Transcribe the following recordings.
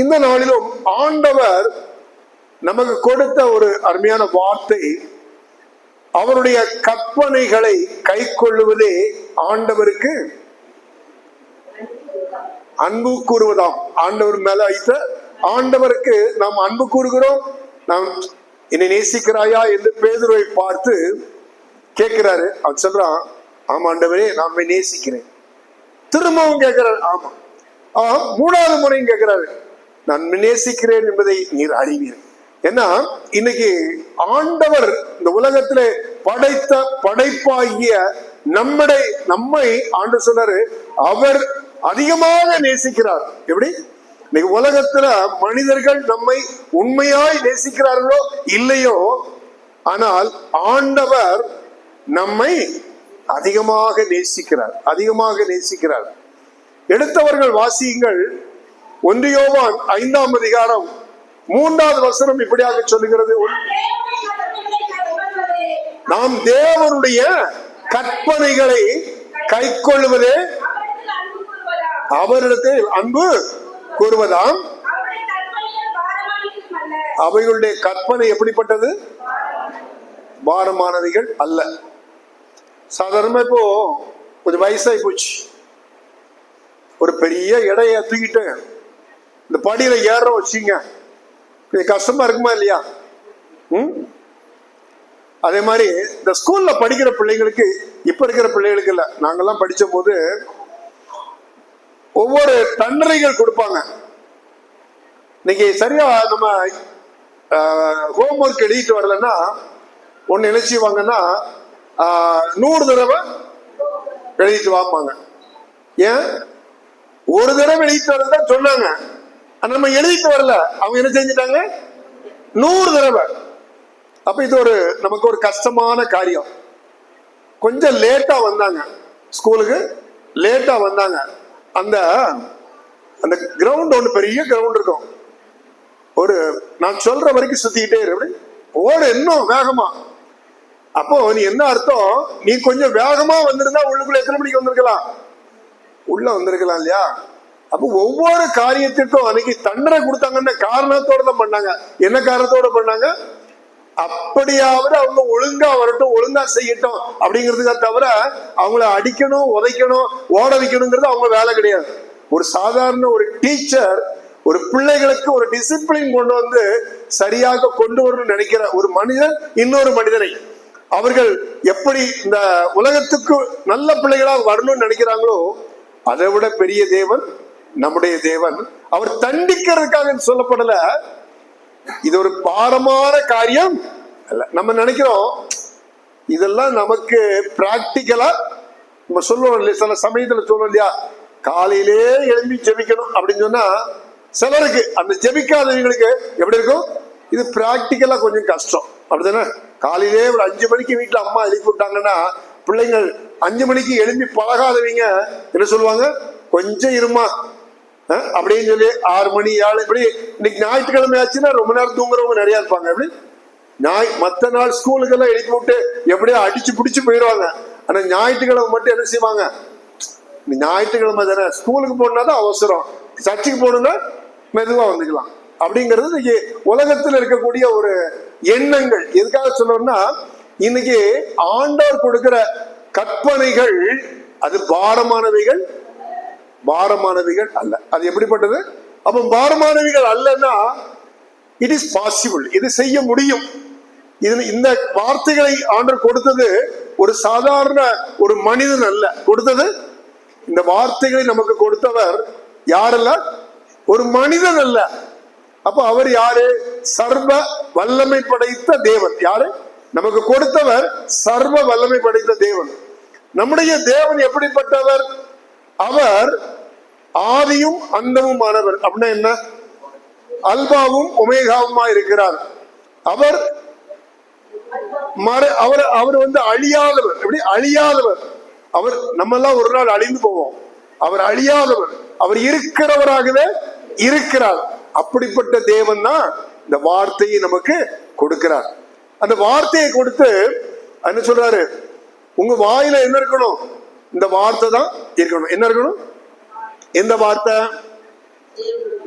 இந்த நாளிலும் ஆண்டவர் நமக்கு கொடுத்த ஒரு அருமையான வார்த்தை, அவருடைய கற்பனைகளை கை கொள்ளுவதே ஆண்டவருக்கு அன்பு கூறுவதாம். ஆண்டவர் மேல வைத்த ஆண்டவருக்கு நாம் அன்பு கூறுகிறோம். நாம் என்னை நேசிக்கிறாயா என்று பேதுருவை பார்த்து கேட்கிறாரு. அவன் சொல்றான், ஆமா ஆண்டவரே, நான் நேசிக்கிறேன். திரும்பவும் கேட்கிறாரு, ஆமா. மூணாவது முறையும் கேட்கிறாரு, நான் நேசிக்கிறேன் என்பதை நீர் அறிவீர். ஏன்னா இன்னைக்கு ஆண்டவர் இந்த உலகத்திலே படைத்த படைப்பாகிய நம்மை ஆண்டு சொல்றாரு, அவர் அதிகமாக நேசிக்கிறார். எப்படி? இன்னைக்கு உலகத்துல மனிதர்கள் நம்மை உண்மையாய் நேசிக்கிறார்களோ இல்லையோ, ஆனால் ஆண்டவர் நம்மை அதிகமாக நேசிக்கிறார், அதிகமாக நேசிக்கிறார். எடுத்தவர்கள் வாசியுங்கள். 1 யோவான் 5ஆம் அதிகாரம் 3வது வசனம் இப்படியாக சொல்லுகிறது, நாம் தேவனுடைய கற்பனைகளை கை கொள்ளுவதே அவரிடத்தில் அன்பு கூறுவதாம். அவைகளுடைய கற்பனை எப்படிப்பட்டது? பாரமானவைகள் அல்ல. சாதாரணமா இப்போ கொஞ்சம் வயசாகி போச்சு, ஒரு பெரிய எடையை தூக்கிட்டு இந்த படியில ஏற வச்சிங்க, கஷ்டமா இருக்குமா இல்லையா? அதே மாதிரி இந்த ஸ்கூல்ல படிக்கிற பிள்ளைங்களுக்கு, இப்ப இருக்கிற பிள்ளைகளுக்கு இல்ல, நாங்கெல்லாம் படிச்ச போது ஒவ்வொரு தண்டனைகள் கொடுப்பாங்க. இன்னைக்கு சரியா நம்ம ஹோம்ஒர்க் எழுதிட்டு வரலன்னா ஒன்னு என்ன செய்வாங்கன்னா 100 தடவை எழுதிட்டு வாப்பாங்க. ஏன்? ஒரு தடவை எழுதிட்டு வரதான் சொன்னாங்க, நம்ம எழுதிட்டு வரல, அவங்க என்ன செஞ்சிட்டாங்க 100 தடவை. அப்ப இது நமக்கு ஒரு கஷ்டமான காரியம். கொஞ்சம் லேட்டா வந்தாங்க ஸ்கூலுக்கு, லேட்டா வந்தாங்க. அந்த கிரவுண்ட் ஒன்று, பெரிய கிரவுண்ட் இருக்கும், நான் சொல்ற வரைக்கும் சுத்திக்கிட்டே இரு, ஓடு இன்னும் வேகமா. அப்போ நீ என்ன அர்த்தம்? நீ கொஞ்சம் வேகமா வந்திருந்தா உள்ளுக்குள்ள எத்தனை மணிக்கு வந்திருக்கலாம்? உள்ள வந்திருக்கலாம் இல்லையா? அப்போ ஒவ்வொரு காரியத்திற்கும் அன்னைக்கு தண்டனை கொடுத்தாங்கன்னு காரணத்தோட தான் பண்ணாங்க. என்ன காரணத்தோட பண்ணாங்க? அப்படியாவது அவங்க ஒழுங்கா வரட்டும், ஒழுங்கா செய்யட்டும் அப்படிங்கிறதுக்காக தவிர அவங்கள அடிக்கணும், உதைக்கணும், ஓட வைக்கணுங்கிறது அவங்க வேலை கிடையாது. ஒரு சாதாரண ஒரு டீச்சர் ஒரு பிள்ளைகளுக்கு ஒரு டிசிப்ளின் கொண்டு வந்து சரியாக கொண்டு வரணும்னு நினைக்கிற ஒரு மனிதன் இன்னொரு மனிதனை அவர்கள் எப்படி இந்த உலகத்துக்கு நல்ல பிள்ளைகளாக வரணும்னு நினைக்கிறாங்களோ, அதை விட பெரிய தேவன் நம்முடைய தேவன். அவர் தண்டிக்கிறதுக்காக சொல்லப்படல, இது ஒரு பாரமான காரியம் அல்ல. நம்ம நினைக்கிறோம் இதெல்லாம் நமக்கு பிராக்டிக்கலா நம்ம சொல்லுவோம் இல்லையா, சில சமயத்துல சொல்லுவோம் இல்லையா, காலையிலே எழும்பி ஜெபிக்கணும் அப்படின்னு சொன்னா சிலருக்கு, அந்த ஜெபிக்காதவங்களுக்கு எப்படி இருக்கும்? இது பிராக்டிக்கலா கொஞ்சம் கஷ்டம், அப்படிதானே? காலையிலே ஒரு 5 மணிக்கு வீட்டுல அம்மா எழுப்பி விட்டாங்கன்னா பிள்ளைங்கள் 5 மணிக்கு எழும்பி பழகாதவங்க என்ன சொல்லுவாங்க? கொஞ்சம் இருமா அப்படின்னு சொல்லி 6 மணி 7 இப்படி. இன்னைக்கு ஞாயிற்றுக்கிழமை ஆச்சுன்னா ரொம்ப நேரம் தூங்குறவங்க நிறைய இருப்பாங்க. எப்படி மத்த நாள் ஸ்கூலுக்கெல்லாம் எழுப்பி விட்டு எப்படியோ அடிச்சு பிடிச்சு போயிடுவாங்க. ஆனா ஞாயிற்றுக்கிழமை மட்டும் என்ன செய்வாங்க? ஞாயிற்றுக்கிழமை தானே, ஸ்கூலுக்கு போனாதான் அவசரம், சர்ச்சுக்கு போகணும்னா மெதுவா வந்துக்கலாம் அப்படிங்கிறது இன்னைக்கு உலகத்தில் இருக்கக்கூடிய ஒரு எண்ணங்கள். எதுக்காக சொல்லணும்னா, இன்னைக்கு ஆண்டவர் கொடுக்கிற கற்பனைகள் அது பாரமானவைகள் அல்ல. அது எப்படிப்பட்டது? அப்ப பாரமானவைகள் அல்லன்னா இட் இஸ் பாசிபிள், இது செய்ய முடியும். இந்த வார்த்தைகளை ஆண்டவர் கொடுத்தது ஒரு சாதாரண ஒரு மனிதன் அல்ல, கொடுத்தது இந்த வார்த்தைகளை நமக்கு கொடுத்தவர் யாரல்ல? ஒரு மனிதன் அல்ல. அப்ப அவர் யாரு? சர்வ வல்லமை படைத்த தேவன். யாரு? நமக்கு கொடுத்தவர் சர்வ வல்லமை படைத்த தேவன். நம்முடைய தேவன் எப்படிப்பட்டவர்? அவர் ஆதியும் அந்தமுமானவர். அப்படின்னா என்ன? அல்பாவும் ஒமேகாவுமா இருக்கிறார். அவர் அழியாதவர். எப்படி அழியாதவர்? அவர் நம்ம எல்லாம் ஒரு நாள் அழிந்து போவோம், அவர் அழியாதவர், அவர் இருக்கிறவராகவே இருக்கிறார். அப்படிப்பட்ட தேவன் தான் இந்த வார்த்தையை நமக்கு கொடுக்கிறார். அந்த வார்த்தையை கொடுத்து என்ன சொல்றாரு? உங்க வாயில என்ன இருக்கணும்? இந்த வார்த்தை தான் இருக்கணும். என்ன இருக்கணும்? எந்த வார்த்தை?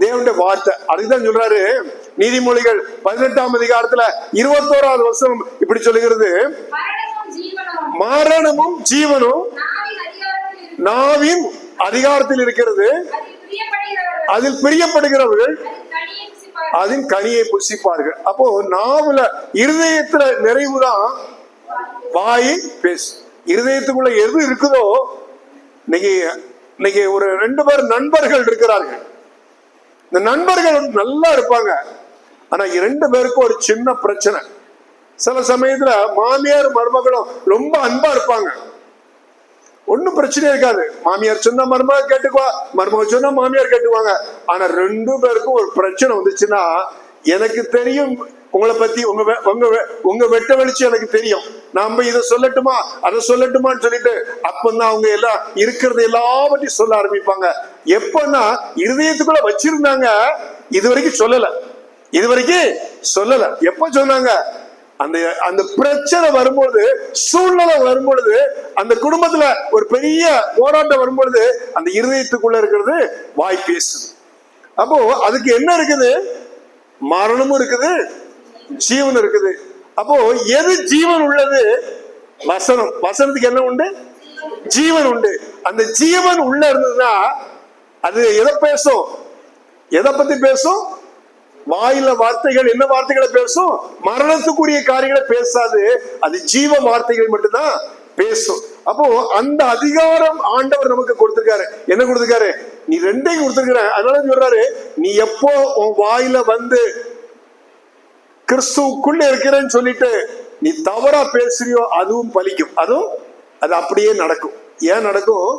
தேவனுடைய வார்த்தை. அதுதான் சொல்றாரு நீதிமொழிகள் 18ஆம் அதிகாரத்துல 21வது வசனம் இப்படி சொல்லுகிறது, மரணமும் ஜீவனும் நாவின் அதிகாரத்தில் இருக்கிறது, அதில் பிரியப்படுகிறவர்கள் அதன் கனியை புசிப்பார்கள். அப்போ நாவுல இருதயத்துல நிறைவுதான் வாய் பேசு. இருதயத்துக்குள்ள எது இருக்குதோ, இன்னைக்கு ஒரு 2 பேர் நண்பர்கள் இருக்கிறார்கள். இந்த நண்பர்கள் நல்லா இருப்பாங்க, ஆனா 2 பேருக்கும் ஒரு சின்ன பிரச்சனை. சில சமயத்துல மாமியார் மருமகளும் ரொம்ப அன்பா இருப்பாங்க, ஒன்னும் பிரச்சனையே இருக்காது. மாமியார் சொன்னா மருமக கேட்டுக்குவா, மருமக சொன்னா மாமியார் கேட்டுக்குவாங்க. ஆனா 2 பேருக்கும் ஒரு பிரச்சனை வந்துச்சுன்னா, எனக்கு தெரியும் உங்களை பத்தி, உங்க வெட்ட வெளிச்சு எனக்கு தெரியும், நாம இதை சொல்லட்டுமா அதை சொல்லட்டுமான்னு சொல்லிட்டு அப்பதான் அவங்க எல்லாம் இருக்கிறது எல்லாவற்றையும் சொல்ல ஆரம்பிப்பாங்க. எப்பன்னா இருதயத்துக்குள்ள வச்சிருந்தாங்க, இதுவரைக்கும் சொல்லல. எப்ப சொன்னாங்க? அந்த பிரச்சனை வரும்பொழுது, சூழ்நிலை வரும்பொழுது, அந்த குடும்பத்துல ஒரு பெரிய போராட்டம் வரும்பொழுது அந்த இருதயத்துக்குள்ள இருக்கிறது வாய் பேசுது. அப்போ அதுக்கு என்ன இருக்குது? மரணமும் இருக்குது, ஜீவன் இருக்குது. அப்போ எது ஜீவன் உள்ளது? வசனம். வசனத்துக்கு என்ன உண்டு? ஜீவன் உண்டு. அந்த ஜீவன் உள்ள இருந்ததுன்னா அது எதை பேசும்? எதை பத்தி பேசும்? வாயில வார்த்தைகள் என்ன வார்த்தைகளை பேசும்? மரணத்துக்குரிய காரியங்களை பேசாது, அது ஜீவ வார்த்தைகள் மட்டும்தான் பேசும். அப்போ அந்த அதிகாரம் ஆண்டவர் நமக்கு கொடுத்திருக்காரு. என்ன கொடுத்திருக்காரு? நீ 2ஐயும் கொடுத்திருக்கிற. அதனால சொல்றாரு, நீ எப்போ உன் வாயில வந்து கிறிஸ்துவுக்குள்ள இருக்கிறேன்னு சொல்லிட்டு நீ தவறா பேசுறியோ அதுவும் பலிக்கும், அது அப்படியே நடக்கும். ஏன் நடக்கும்?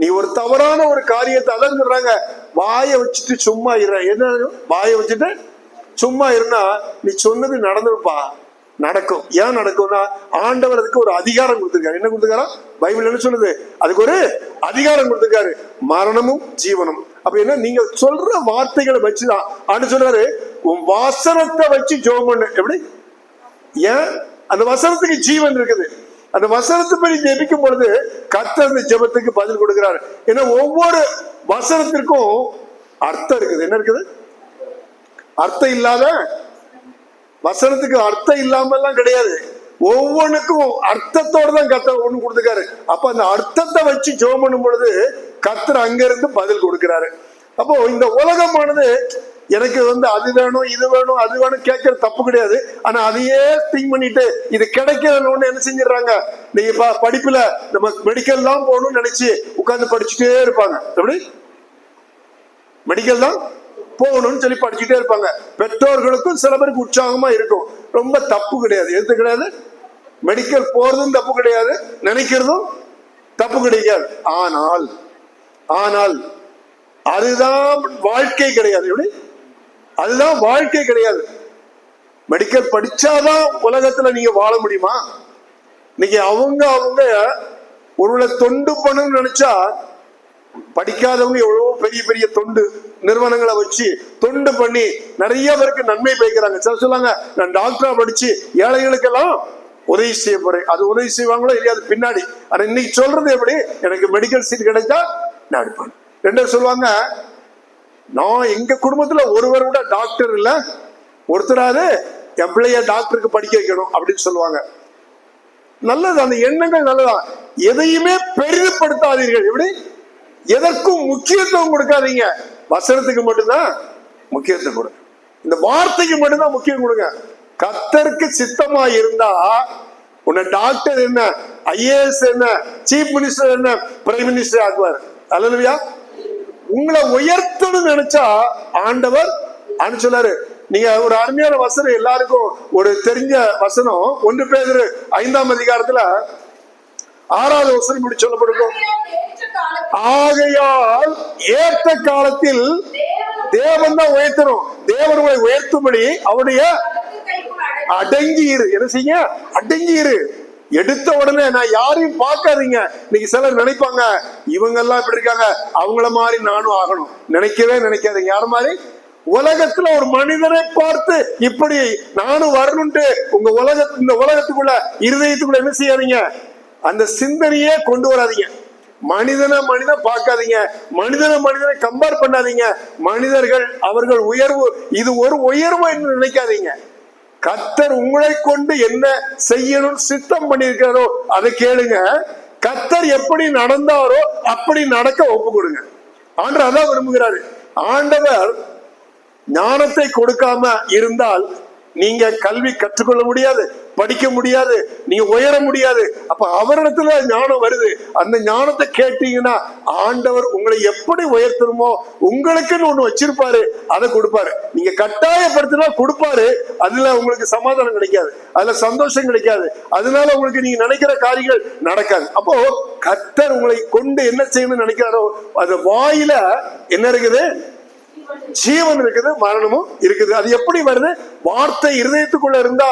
நீ ஒரு தவறான ஒரு காரியத்தை, அதான் சொல்றாங்க, வாயை வச்சுட்டு சும்மா இரு. என்ன வாயை வச்சுட்டு சும்மா இருந்தா நீ சொன்னது நடந்துருப்பா, நடக்கும். ஏன் நடக்கும்னா ஆண்டவர் அதுக்கு ஒரு அதிகாரம் கொடுத்திருக்காரு. என்ன கொடுத்திருக்காரா? பைபிள் என்ன சொல்லுது? அதுக்கு ஒரு அதிகாரம் கொடுத்திருக்காரு, மரணமும் ஜீவனும். அப்ப என்ன? நீங்க சொல்ற வார்த்தைகளை வச்சுதான் ஆண்டு சொல்றாரு, உன் வசனத்தை வச்சு ஜெபம் பண்ணு. எப்படி? ஏன்? அந்த வசனத்துக்கு ஜீவன் இருக்குது. அந்த வசனத்தை படி ஜெபிக்கும் பொழுது கர்த்தர் அந்த ஜெபத்துக்கு பதில் கொடுக்கிறாரு. ஏன்னா ஒவ்வொரு வசனத்திற்கும் அர்த்தம் இருக்குது. என்ன இருக்குது? அர்த்தம் இல்லாத வசனத்துக்கு அர்த்தம் இல்லாம எல்லாம் கிடையாது. ஒவ்வொன்றுக்கும் அர்த்தத்தோட தான் கர்த்தர் ஒண்ணு கொடுத்துருக்காரு. அப்ப அந்த அர்த்தத்தை வச்சு ஜெபம் பண்ணும் பொழுது கர்த்தர் அங்க இருந்து பதில் கொடுக்கிறாரு. அப்போ இந்த உலகமானது எனக்கு அது வேணும், இது வேணும், அது வேணும் கேட்கற தப்பு கிடையாது. ஆனா அதையே திங்க் பண்ணிட்டு இது கிடைக்கணும்னு என்ன செஞ்சிடறாங்க? நீங்க படிப்புல நம்ம மெடிக்கல் தான் போகணும்னு நினைச்சு உட்கார்ந்து படிச்சுட்டே இருப்பாங்க. எப்படி? மெடிக்கல் தான் போகணும்னு சொல்லி படிச்சுட்டே இருப்பாங்க. பெற்றோர்களுக்கும் சில பேருக்கு உற்சாகமா இருக்கும். ரொம்ப தப்பு கிடையாது, எது கிடையாது. மெடிக்கல் போறதும் தப்பு கிடையாது, நினைக்கிறதும் தப்பு கிடையாது. ஆனால் அதுதான் வாழ்க்கை கிடையாது. எப்படி? அதுதான் வாழ்க்கை கிடையாது. மெடிக்கல் படிச்சாதான் உலகத்துல நீங்க வாழ முடியுமா? இன்னைக்கு அவங்க ஒருவேளை தொண்டு பண்ணணும்னு நினைச்சா, படிக்காதவங்க எவ்வளவோ பெரிய பெரிய தொண்டு நிறுவனங்களை வச்சு தொண்டு பண்ணி நிறைய பேருக்கு நன்மை பயக்கிறாங்க. சில சொல்லுவாங்க, நான் டாக்டரா படிச்சு ஏழைகளுக்கெல்லாம் உதவி செய்ய போறேன். அது உதவி செய்வாங்களோ இல்லையாது பின்னாடி. ஆனா இன்னைக்கு சொல்றது எப்படி? எனக்கு மெடிக்கல் சீட் கிடைச்சா நான் எடுப்பேன். 2 சொல்லுவாங்க, நான் எங்க குடும்பத்துல ஒருவர் கூட டாக்டர் இல்ல, ஒருத்தராது என் பிள்ளைய டாக்டருக்கு படிக்க வைக்கணும் அப்படின்னு சொல்லுவாங்க. நல்லது, அந்த எண்ணங்கள் நல்லதான். எதையுமே பெரிதுபடுத்தாதீர்கள். எப்படி? எதற்கும் முக்கியத்துவம் கொடுக்காதீங்க. வசனத்துக்கு மட்டும்தான் முக்கியத்துவம் கொடுங்க. இந்த வார்த்தைக்கு மட்டும்தான் முக்கியம் கொடுங்க. கர்த்தருக்கு சித்தமா இருந்தா உன்னை டாக்டர் என்ன, IAS என்ன, சீஃப் மினிஸ்டர் என்ன, பிரைம் மினிஸ்டர் ஆக்குவார். அல்லேலூயா. உங்களை உயர்த்தணும்னு நினைச்சா ஆண்டவர் சொல்லாரு. நீங்க ஒரு அருமையான வசனம், எல்லாருக்கும் ஒரு தெரிஞ்ச வசனம், 1 பேதுரு 5ஆம் அதிகாரத்துல 6வது வசனம் இப்படி சொல்லப்பட்டிருக்கும், ஆகையால் ஏற்ற காலத்தில் தேவன் தான் உயர்த்தணும். தேவன் உங்களை உயர்த்தும்படி அவருடைய அடங்கி இரு. என்ன செய்ய? அடங்கி இரு. எடுத்த உடனே நான் யாரையும் பார்க்காதீங்க. இன்னைக்கு சிலர் நினைப்பாங்க, இவங்க எல்லாம் இப்படி இருக்காங்க, அவங்கள மாதிரி நானும் ஆகணும். நினைக்கவே நினைக்காதீங்க. யார மாதிரி? உலகத்துல ஒரு மனிதனை பார்த்து இப்படி நானும் வரணும்ட்டு உங்க இந்த உலகத்துக்குள்ள இருதயத்துக்குள்ள என்ன செய்யாதீங்க? அந்த சிந்தனையே கொண்டு வராதீங்க. மனிதனை பார்க்காதீங்க, மனிதனை கம்பேர் பண்ணாதீங்க. மனிதர்கள் அவர்கள் உயர்வு, இது ஒரு உயர்வு என்று நினைக்காதீங்க. கர்த்தர் உங்களை கொண்டு என்ன செய்யணும் சித்தம் பண்ணியிருக்காரோ அதை கேளுங்க. கர்த்தர் எப்படி நடந்தாரோ அப்படி நடக்க ஒப்பு கொடுங்க. ஆண்டவர் அதான் விரும்புகிறாரு. ஆண்டவர் ஞானத்தை கொடுக்காம இருந்தால் நீங்க கல்வி கற்றுக்கொள்ள முடியாது, படிக்க முடியாது, நீங்க உயர முடியாது. அப்ப அவரிடத்துல ஞானம் வருது. அந்த ஞானத்தை கேட்டீங்கன்னா ஆண்டவர் உங்களை எப்படி உயர்த்தணுமோ உங்களுக்குன்னு ஒண்ணு வச்சிருப்பாரு, அதை கொடுப்பாரு. நீங்க கட்டாயப்படுத்தினா கொடுப்பாரு, அதுல உங்களுக்கு சமாதானம் கிடைக்காது, அதுல சந்தோஷம் கிடைக்காது, அதனால உங்களுக்கு நீங்க நினைக்கிற காரியங்கள் நடக்காது. அப்போ கர்த்தர் உங்களை கொண்டு என்ன செய்யணும்னு நினைக்கிறாரோ அது வாயில என்ன இருக்குது? ஜீவன் இருக்குது, மரணமும் இருக்குது. அது எப்படி வருது? வார்த்தை இருதயத்துக்குள்ள இருந்தா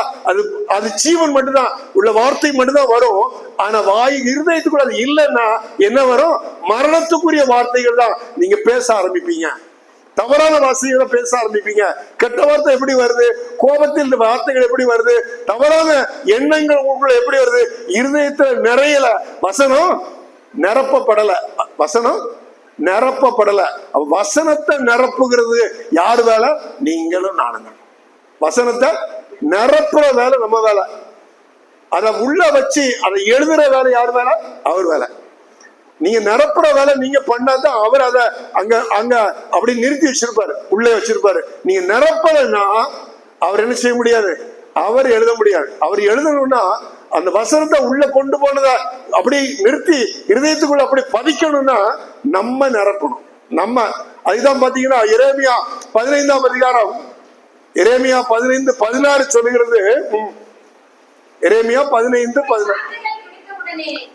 அது ஜீவன் மட்டும்தான், உள்ள வார்த்தை மட்டும்தான் வரும். ஆனா வாய் இருதயத்துக்குள்ள அது இல்லைன்னா என்ன வரும்? மரணத்துக்குரிய வார்த்தைகள் தான் நீங்க பேச ஆரம்பிப்பீங்க. தவறான வார்த்தைகளை பேச ஆரம்பிப்பீங்க. கெட்ட வார்த்தை எப்படி வருது? கோபத்தில் இந்த வார்த்தைகள் எப்படி வருது? தவறான எண்ணங்கள் உங்களுக்குள்ள எப்படி வருது? இருதயத்துல நிறையல, வசனம் நிரப்பப்படல, வசனம் நிரப்பப்படல. வசனத்தை நிரப்புகிறது யாரு வேலை? நீங்களும் நானுங்க. வசனத்தை நிரப்புற வேலை நம்ம வேலை. அதை உள்ள வச்சு அதை எழுதுற வேலை யார் வேலை? அவர் வேலை. நீங்க நிரப்புற வேலை நீங்க பண்ணாதான் அவர் அதை அங்க அப்படி நிறுத்தி வச்சிருப்பாரு, உள்ளே வச்சிருப்பாரு. நீங்க நிரப்பலைன்னா அவர் என்ன செய்ய முடியாது? அவர் எழுத முடியாது. அவர் எழுதணும்னா அந்த வசனத்தை உள்ள கொண்டு போனத அப்படி நிறுத்தி இருதயத்துக்குள்ள அப்படி பதிக்கணும்னா நம்ம நிரப்பணும். நம்ம அதுதான் பாத்தீங்கன்னா எரேமியா 15ஆம் அதிகாரம், எரேமியா 15:16 சொல்லுகிறது. எரேமியா 15:16.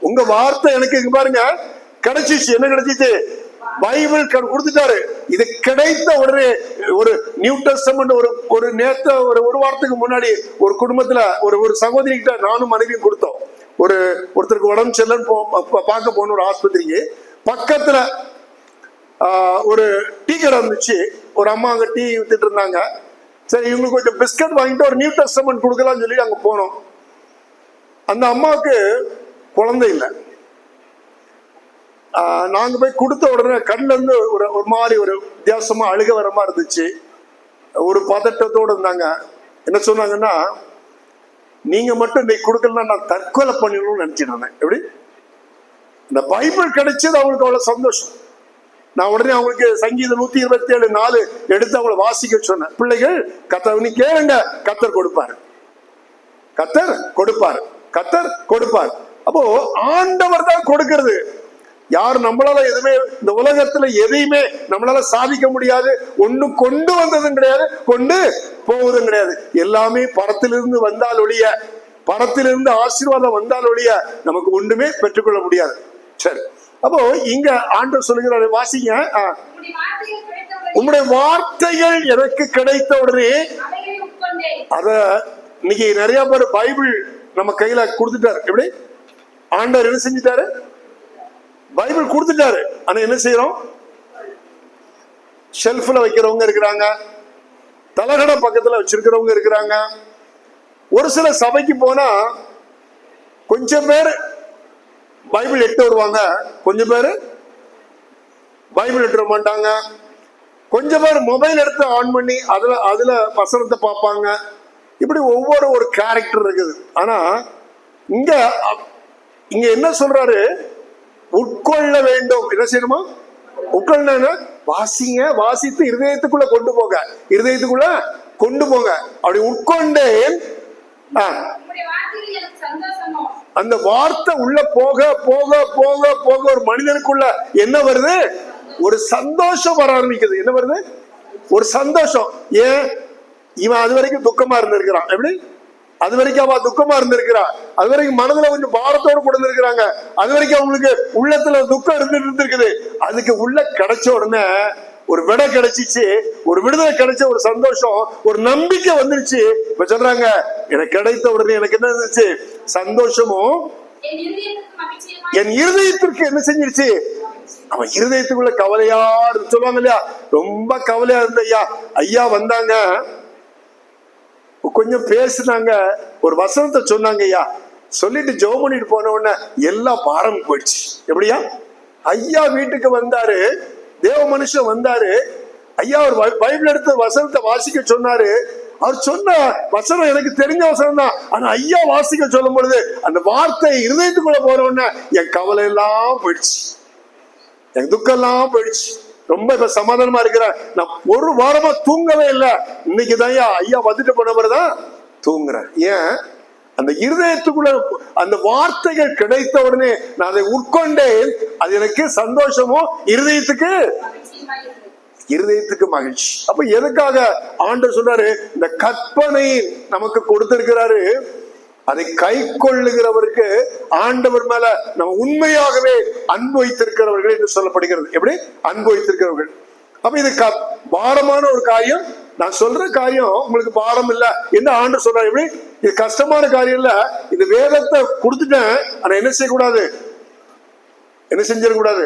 உங்க வார்த்தை எனக்கு இங்க பாருங்க கிடைச்சிச்சு. என்ன கிடைச்சிச்சு? பைபிள் கொடுத்துட்டாரு. இது கிடைத்த உடனே ஒரு நியூ டெஸ்டமென்ட் ஒரு நேத்த ஒரு வாரத்துக்கு முன்னாடி ஒரு குடும்பத்துல ஒரு சகோதரி கிட்ட நானும் மனைவியும் கொடுத்தோம். ஒருத்தருக்கு உடம்பு சரியில்லைன்னு பார்க்க போன ஒரு ஆஸ்பத்திரிக்கு பக்கத்துல ஒரு டீ கடை இருந்துச்சு. ஒரு அம்மா அங்க டீ வித்துட்டு இருந்தாங்க. சரி, இவங்களுக்கு கொஞ்சம் பிஸ்கட் வாங்கிட்டு ஒரு நியூ டெஸ்டமென்ட் கொடுக்கலாம்னு சொல்லி அங்க போனோம். அந்த அம்மாவுக்கு குழந்தை இல்லை. நாங்க போய் கொடுத்த உடனே கண்ணுல இருந்து ஒரு மாதிரி ஒரு வித்தியாசமா அழுக வர மாதிரி இருந்துச்சு. ஒரு பதட்டத்தோடு இருந்தாங்க. என்ன சொன்னாங்கன்னா, நீங்க மட்டும் இன்னைக்கு கொடுக்கலன்னா நான் தற்கொலை பண்ணிடணும்னு நினைச்சிட்டு இருந்தேன். எப்படி? இந்த பைபிள் கிடைச்சது அவங்களுக்கு அவ்வளவு சந்தோஷம். நான் உடனே அவங்களுக்கு சங்கீதம் 127:4 எடுத்து அவங்களை வாசிக்க சொன்னேன். பிள்ளைகள் கர்த்தர் நீ கேளுங்க, கர்த்தர் கொடுப்பாரு, கர்த்தர் கொடுப்பாரு, கர்த்தர் கொடுப்பார். அப்போ ஆண்டவர் தான் கொடுக்கிறது. யார் நம்மளால எதுவுமே இந்த உலகத்துல எதையுமே நம்மளால சாதிக்க முடியாது. ஒண்ணு கொண்டு வந்ததும் கிடையாது, கொண்டு போவதும் கிடையாது. எல்லாமே பரத்திலிருந்து வந்தால் ஒழிய, பரத்திலிருந்து ஆசீர்வாதம் வந்தால் ஒழிய நமக்கு ஒண்ணுமே பெற்றுக்கொள்ள முடியாது. சரி, அப்போ இங்க ஆண்டவர் சொல்லுகிறாரு, வாசிங்க. உம்முடைய வார்த்தைகள் எனக்கு கிடைத்த உடனே அத இன்னைக்கு நிறைய பேர் பைபிள் நம்ம கையில கொடுத்துட்டாரு. எப்படி? ஆண்டவர் என்ன செஞ்சிட்டாரு? பைபிள் கொடுத்துட்டாரு. ஆனா என்ன செய்யறோம்? ஷெல்ஃப்ல வைக்கிறவங்க இருக்கிறாங்க, தலகட பக்கத்துல வச்சிருக்கிறவங்க இருக்கிறாங்க. ஒரு சில சபைக்கு போனா கொஞ்சம் பேர் பைபிள் எட்டு வருவாங்க, கொஞ்சம் பேர் பைபிள் எட்டு வர மாட்டாங்க. கொஞ்சம் பேர் மொபைல் எடுத்து ஆன் பண்ணி அதுல வசனத்தை பார்ப்பாங்க. இப்படி ஒரு கேரக்டர் இருக்குது. ஆனா இங்க என்ன சொல்றாரு? உட்கொள்ள வேண்டும். என்ன செய்யணுமா? உட்கொள்ள வாசிங்க, வாசித்து இருதயத்துக்குள்ள கொண்டு போங்க, இருதயத்துக்குள்ள கொண்டு போங்க. அப்படி உட்கொண்டேன். அந்த வார்த்தை உள்ள போக போக போக போக ஒரு மனிதனுக்குள்ள என்ன வருது? ஒரு சந்தோஷம் வர ஆரம்பிக்குது. என்ன வருது? ஒரு சந்தோஷம். ஏன்? இவன் அது வரைக்கும் துக்கமா இருந்திருக்கிறான். எப்படி? அது வரைக்கும் அவ துக்கமா இருந்திருக்கிறா. அது வரைக்கும் மனதுல கொஞ்சம் பாரத்தோடு கொண்டு இருக்கிறாங்க. அது வரைக்கும் அவங்களுக்கு உள்ளத்துல துக்கம் இருந்துருக்குது. அதுக்கு உள்ள கிடைச்ச உடனே ஒரு விடை கிடைச்சிச்சு, ஒரு விடுதலை கிடைச்ச ஒரு சந்தோஷம், ஒரு நம்பிக்கை வந்துருச்சு. இப்ப சொல்றாங்க, எனக்கு கிடைத்த உடனே எனக்கு என்ன இருந்துச்சு? சந்தோஷமும் என் இருதயத்திற்கு என்ன செஞ்சிருச்சு? அவன் இருதயத்துக்குள்ள கவலையா சொல்லுவாங்க இல்லையா, ரொம்ப கவலையா இருந்த ஐயா வந்தாங்க, கொஞ்சம் பேசுனாங்க, ஒரு வசனத்தை சொன்னாங்க ஐயா, சொல்லிட்டு ஜெபம் பண்ணிட்டு போன உடனே எல்லா பாரம் போயிடுச்சு. எப்படியா? ஐயா வீட்டுக்கு வந்தாரு, தேவ மனுஷன் வந்தாரு. ஐயா ஒரு பைபிள் எடுத்து வசனத்தை வாசிக்க சொன்னாரு. அவர் சொன்ன வசனம் எனக்கு தெரிஞ்ச வசனம் தான். ஆனா ஐயா வாசிக்க சொல்லும் பொழுது அந்த வார்த்தை இருதயத்துக்குள்ள போறோம்னா என் கவலை எல்லாம் போயிடுச்சு, என் துக்கம் எல்லாம் போயிடுச்சு. ரொம்ப இப்ப சமாதானமா இருக்கிறேன். நான் ஒரு வாரமா தூங்கவே இல்லை. இன்னைக்குதான் ஐயா வந்துட்டு போன மாதிரிதான் தூங்குறேன். ஏன்? அந்த இருதயத்துக்குள்ள அந்த வார்த்தைகள் கிடைத்த உடனே நான் அதை உட்கொண்டேன். அது எனக்கு சந்தோஷமும் இருதயத்துக்கு மகிழ்ச்சி. அப்ப எதுக்காக ஆண்டவர் சொல்றாரு? இந்த கற்பனை நமக்கு கொடுத்திருக்கிறாரு. அதை கை கொள்ளுகிறவருக்கு ஆண்டவர் மேல நம்ம உண்மையாகவே அன்பு வைத்திருக்கிறவர்கள் என்று சொல்லப்படுகிறது. எப்படி அன்பு வைத்திருக்கிறவர்கள்? அப்ப இது பாரமான ஒரு காரியம். நான் சொல்ற காரியம் உங்களுக்கு பாரம் இல்ல என்று ஆண்டவர் சொல்றாரு. எப்படி? இது கஷ்டமான காரியம் இல்ல. இந்த வேதத்தை கொடுத்துட்டேன், ஆனா என்ன செய்யக்கூடாது? என்ன செஞ்சிடக்கூடாது?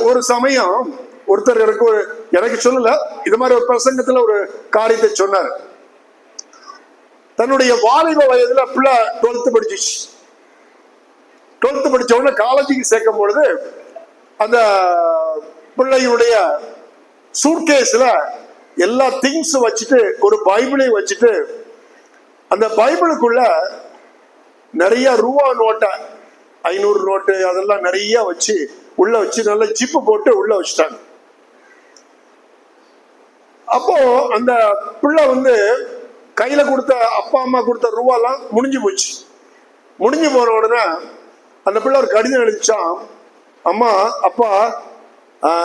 ஒரு சமயம் ஒருத்தர் எனக்கு சொல்லல, இது மாதிரி ஒரு பிரசங்கத்துல ஒரு காரியத்தை சொன்னார். தன்னுடைய வாலிப வயதுல பிள்ளை 12th படிச்சிச்சு. 12th படிச்ச உடனே காலேஜுக்கு சேர்க்கும் பொழுது அந்த பிள்ளையுடைய சூட்கேஸ்ல எல்லா திங்ஸ் வச்சுட்டு ஒரு பைபிளை வச்சுட்டு அந்த பைபிளுக்குள்ள நிறைய ரூபா நோட்டை, 500 நோட்டு அதெல்லாம் நிறைய வச்சு உள்ள வச்சு நல்ல ஜிப்பு போட்டு உள்ள வச்சுட்டாங்க. அப்போ அந்த பிள்ளை கையில கொடுத்த அப்பா அம்மா கொடுத்த ரூபாலாம் முடிஞ்சு போச்சு. முடிஞ்சு போன உடனே அந்த பிள்ளை ஒரு கடிதம் எழுதிச்சான். அம்மா, அப்பா,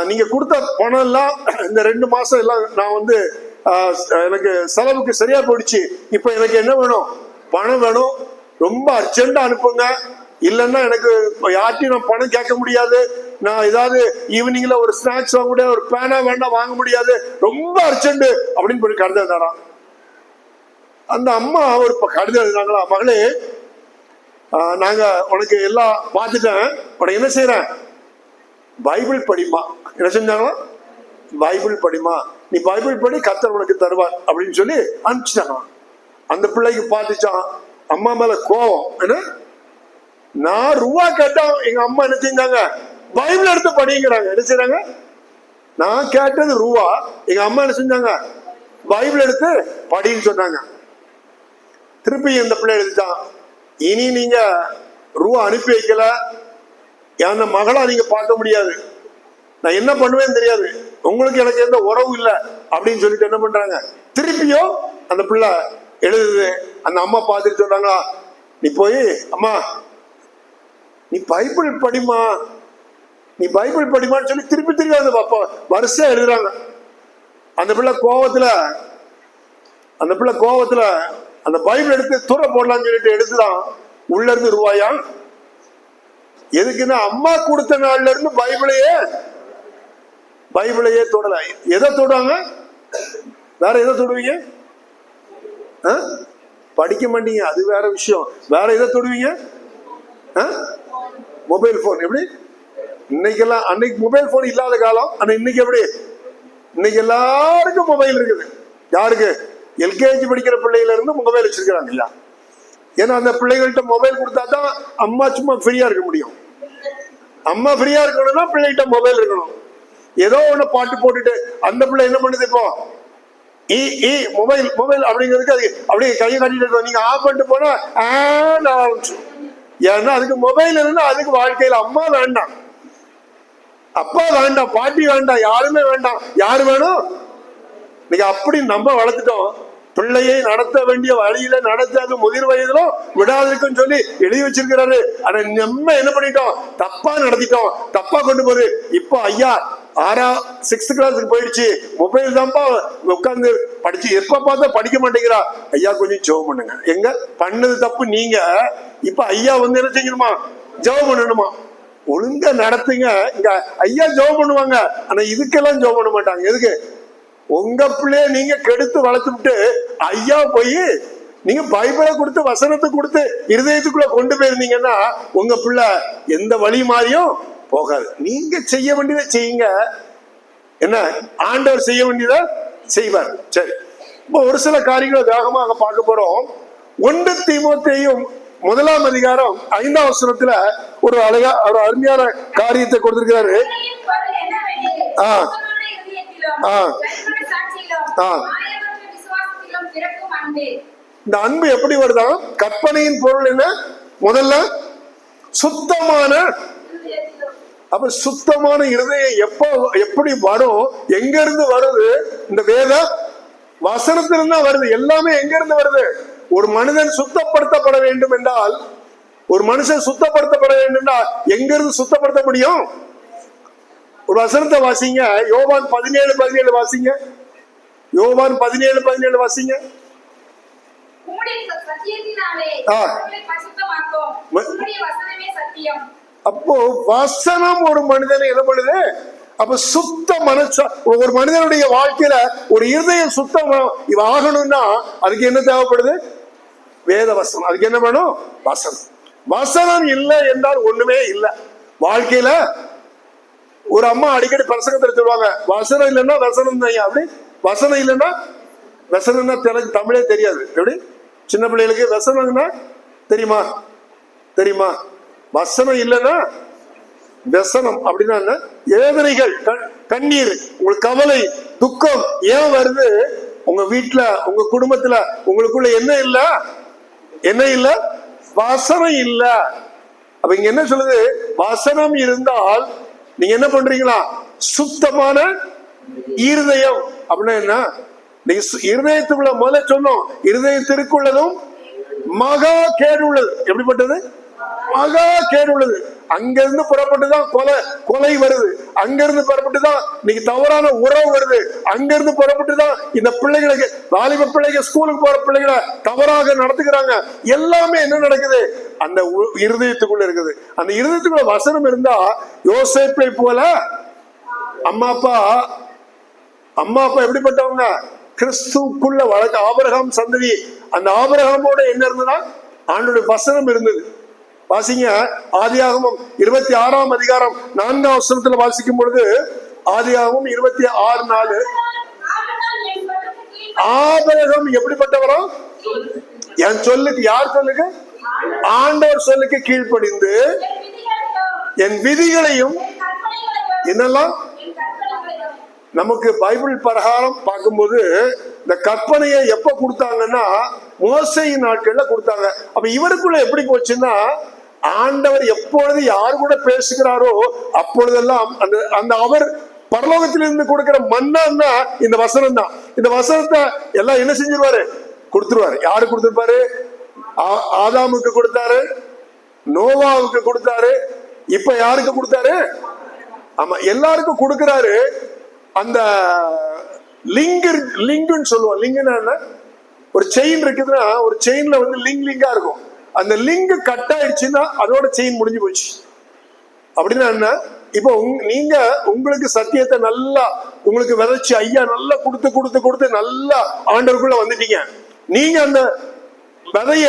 நீங்க கொடுத்த பணம் எல்லாம் இந்த 2 மாசம் எல்லாம் நான் எனக்கு செலவுக்கு சரியா போயிடுச்சு. இப்ப எனக்கு என்ன வேணும்? பணம் வேணும். ரொம்ப அர்ஜென்டா அனுப்புங்க. இல்லைன்னா எனக்கு யார்ட்டையும் நான் பணம் கேட்க முடியாது. நான் ஏதாவது ஈவினிங்ல ஒரு ஸ்நாக்ஸ் வாங்க முடியாது, ஒரு பேனா வேண்டாம் வாங்க முடியாது, ரொம்ப அர்ஜென்ட் அப்படின்னு போய் கடிதம் எழுதாராம். அந்த அம்மா ஒரு கடிதம் எழுதினாங்களா, மகளே, நாங்க உனக்கு எல்லாம் பார்த்துட்டேன், உனக்கு என்ன செய்யறேன்? பைபிள் படிமா. என்ன செஞ்சாங்களா? பைபிள் படிமா, நீ பைபிள் படி, கர்த்தர் உனக்கு தருவார் அப்படின்னு சொல்லி அனுப்பிச்சிட்டாங்க. அந்த பிள்ளைக்கு பார்த்துச்சான் அம்மா மேல கோவம். என்ன? நான் ரூபா கேட்டா எங்க அம்மா என்ன செஞ்சாங்க? பைபிள் எடுத்து படிங்கிறாங்க. என்ன செய்யறாங்க? நான் கேட்டது ரூபா, எங்க அம்மா என்ன செஞ்சாங்க? பைபிள் எடுத்து படின்னு சொன்னாங்க. திருப்பி இந்த பிள்ளை எழுதிட்டான், இனி நீங்க ரூபா அனுப்பி வைக்கல, என் மகளா நீங்க பார்க்க முடியாது, நான் என்ன பண்ணுவேன்னு தெரியாது, உங்களுக்கு எனக்கு எந்த உறவு இல்லை அப்படின்னு சொல்லிட்டு என்ன பண்றாங்க? திருப்பியும் அந்த பிள்ளை எழுதுது. அந்த அம்மா பார்த்துட்டு சொல்றாங்களா, நீ போய் அம்மா நீ பைபிள் படிமா, நீ பைபிள் படிமான்னு சொல்லி திருப்பி திருப்பி அந்த வரிசையா எழுதுறாங்க. அந்த பிள்ளை கோவத்துல அந்த பைபிள் எடுத்து தூர போடலாம்னு சொல்லிட்டு எடுத்துதான். உள்ள இருந்து ரூபாயா? எதுக்குன்னா அம்மா கொடுத்த நாள்ல இருந்து பைபிளையே தொடல. எதை தொடுவாங்க? வேற எதை தொடுவீங்க? படிக்க மாட்டீங்க, அது வேற விஷயம். வேற எதை தொடுவீங்க? Mobile phone. எப்படி? இன்னைக்கெல்லாம், அன்னைக்கு மொபைல் போன் இல்லாத காலம், ஆனா இன்னைக்கு எப்படி? இன்னைக்கு எல்லாருக்கும் மொபைல் இருக்குது. யாருக்கு? எல்கேஜி படிக்கிற பிள்ளையில இருந்து மொபைல் வச்சிருக்கிறாங்க இல்லையா? ஏன்னா அந்த பிள்ளைகள்கிட்ட மொபைல் கொடுத்தா தான் அம்மா சும்மா ஃப்ரீயா இருக்க முடியும். அம்மா ஃப்ரீயா இருக்கணும்னா பிள்ளைகிட்ட மொபைல் இருக்கணும். ஏதோ ஒண்ணு பாட்டு போட்டுட்டு அந்த பிள்ளை என்ன பண்ணுது? இப்போ மொபைல் அப்படிங்கிறதுக்கு அது அப்படியே கையை காட்டிட்டு இருக்கோம். நீங்க ஆஃப் பண்ணிட்டு போனா ஆரம்பிச்சிடும். ஏன்னா அதுக்கு மொபைல் இருந்தா அதுக்கு வாழ்க்கையில அம்மா வேண்டாம், அப்பா வேண்டாம், பாட்டி வேண்டாம், யாருமே வேண்டாம். யாரு வேணும்? நீங்க அப்படி நம்ம வளர்த்துட்டோம். பிள்ளையை நடத்த வேண்டிய வழியில நடத்தாது, முதிர் வயதிலும் விடாதுக்கும் சொல்லி எழுதி வச்சிருக்கிறாரு. ஆனா நம்ம என்ன பண்ணிட்டோம்? தப்பா நடத்திட்டோம், தப்பா கொண்டு போகுது. இப்போ ஐயா 6th கிளாஸுக்கு போயிடுச்சு, மொபைல் தான்ப்பா உட்கார்ந்து படிச்சு, எப்ப பார்த்தா படிக்க மாட்டேங்கிறா. ஐயா கொஞ்சம் ஜெபம் பண்ணுங்க. எங்க பண்ணது தப்பு நீங்க, இப்ப ஐயா என்ன செய்யணுமா? ஜெபம் பண்ணணுமா? ஒழுங்கா நடத்துங்க. இங்க ஐயா ஜெபம் பண்ணுவாங்க, ஆனா இதுக்கெல்லாம் ஜெபம் பண்ண மாட்டாங்க. எதுக்கு? உங்க பிள்ளைய நீங்க கெடுத்து வளர்த்து விட்டு ஐயா போய் நீங்க பைபிளை கொடுத்து வசனத்தை கொடுத்து இருதயத்துக்குள்ள கொண்டு போயிருந்தீங்கன்னா உங்க பிள்ளை எந்த வழி மாறியும் போகாது. நீங்க செய்ய வேண்டியதை செய்யுங்க. என்ன? ஆண்டவர் செய்ய வேண்டியதை செய்வார். சரி, இப்போ ஒரு சில காரியங்களை வேகமாக பார்க்க போறோம். 1 தீமோத்தேயும் முதலாம் அதிகாரம் 5ஆம் வசனத்துல ஒரு அழகா ஒரு அருமையான காரியத்தை கொடுத்திருக்கிறாரு. இந்த அன்பு எப்படி வருதான்? கற்பனையின் பொருள் என்ன? முதல்ல சுத்தமான. அப்ப சுத்தமான இருதயம் எப்படி வரும்? எங்க இருந்து வருது? இந்த வேத வசனத்திலிருந்து வருது. எல்லாமே எங்க இருந்து வருது? ஒரு மனிதன் சுத்தப்படுத்தப்பட வேண்டும் என்றால், ஒரு மனுஷன் சுத்தப்படுத்தப்பட வேண்டும் என்றால் எங்கிருந்து சுத்தப்படுத்த முடியும்? ஒரு வசனத்தை வாசிங்க. யோவான் 17:17 வாசிங்க. யோவான் 17:17 வாசிங்க. அப்போ வசனம் ஒரு மனிதனை என்ன பண்ணுது? அப்ப சுத்த மனசு ஒரு மனிதனுடைய வாழ்க்கையில ஒரு இருதயம் சுத்தம் ஆகணும்னா அதுக்கு என்ன தேவைப்படுது? வேத வசனம். அதுக்கு என்ன வேணும்? வசனம். வசனம் இல்லை என்றால் ஒண்ணுமே இல்லை வாழ்க்கையில. ஒரு அம்மா அடிக்கடி பிரசங்கத்தில் சொல்லுவாங்க, வசனம் இல்லைன்னா வசனம் தான். அப்படி வசனம் இல்லைன்னா வசனம்னா எனக்கு தமிழே தெரியாது. எப்படி சின்ன பிள்ளைகளுக்கு வசனம்னா தெரியுமா? தெரியுமா? வசனம் இல்லைன்னா வசனம் அப்படின்னா என்ன? வேதனைகள், கண்ணீர், உங்களுக்கு கவலை, துக்கம் ஏன் வருது? உங்க வீட்டுல, உங்க குடும்பத்துல உங்களுக்குள்ள என்ன இல்ல? என்ன இல்ல? வசனம் இல்ல. அப்ப இங்க என்ன சொல்லுது? வசனம் இருந்தால் நீங்க என்ன பண்றீங்களா? சுத்தமான இருதயம் அப்படின்னா என்ன? நீங்க இருதயத்துக்குள்ள முதல்ல சொன்னோம், இருதயத்திற்குள்ளதும் மகா கேடு உள்ளது. எப்படிப்பட்டது? மகா கேடு உள்ளது. அங்கிருந்து புறப்பட்டுதான் கொலை வருது. அங்கிருந்து புறப்பட்டுதான் இன்னைக்கு தவறான உறவு வருது. அங்கிருந்து புறப்பட்டுதான் இந்த பிள்ளைகளுக்கு, வாலிப பிள்ளைங்க, ஸ்கூலுக்கு போற பிள்ளைகளை தவறாக நடத்துக்கிறாங்க. எல்லாமே என்ன நடக்குது? அந்த இருதயத்துக்குள்ள இருக்குது. அந்த இருதயத்துக்குள்ள வசனம் இருந்தா யோசேப்பை போல அம்மா அப்பா எப்படிப்பட்டவங்க? கிறிஸ்துக்குள்ள வழக்கு ஆபிரகாம் சந்ததி. அந்த ஆபிரகாமோட என்ன இருந்ததுன்னா ஆண்டோட வசனம் இருந்தது. வாசிங்க ஆதியாகமம் 26ஆம் அதிகாரம் 4ஆம் வசனத்துல வாசிக்கும் பொழுது, ஆதியாகமம் 26:4, ஆபிரகாம் எப்படிப்பட்டவரோ? என் சொல்லுக்கு, யார் சொல்லுக்கு? ஆண்டவர் சொல்லுக்கு கீழ்ப்படிந்து என் விதிகளையும் என்னெல்லாம் நமக்கு பைபிள் பிரகாரம் பார்க்கும்போது இந்த கற்பனையை எப்ப கொடுத்தாங்கன்னா மோசேயின் நாட்கள்ல கொடுத்தாங்க. அப்ப இவருக்குள்ள எப்படி போச்சுன்னா, ஆண்டவர் எப்பொழுது யாரு கூட பேசுகிறாரோ அப்பொழுதெல்லாம் அந்த அவர் பரலோகத்திலிருந்து கொடுக்கிற மன்னா இந்த வசனம் தான். இந்த வசனத்தை எல்லாம் என்ன செஞ்சிருவாரு? கொடுத்துருவாரு. யாரு கொடுத்திருப்பாரு? ஆதாமுக்கு கொடுத்தாரு, நோவாவுக்கு கொடுத்தாரு, இப்ப யாருக்கு கொடுத்தாரு? ஆமா, எல்லாருக்கும் கொடுக்கிறாரு. அந்த லிங்குன்னு சொல்லுவோம். லிங்குன்னா என்ன? ஒரு செயின் இருக்குதுன்னா ஒரு செயின்ல வந்து லிங்கா இருக்கும். அந்த லிங்க் கட் ஆயிடுச்சுன்னா அதோட செயின் முடிஞ்சு போச்சு. அப்படின்னா என்ன? இப்போ நீங்க உங்களுக்கு சத்தியத்தை நல்லா உங்களுக்கு விதைச்சு ஐயா நல்லா கொடுத்து நல்லா ஆண்டவருக்குள்ள வந்துட்டீங்க. நீங்க அந்த விதைய,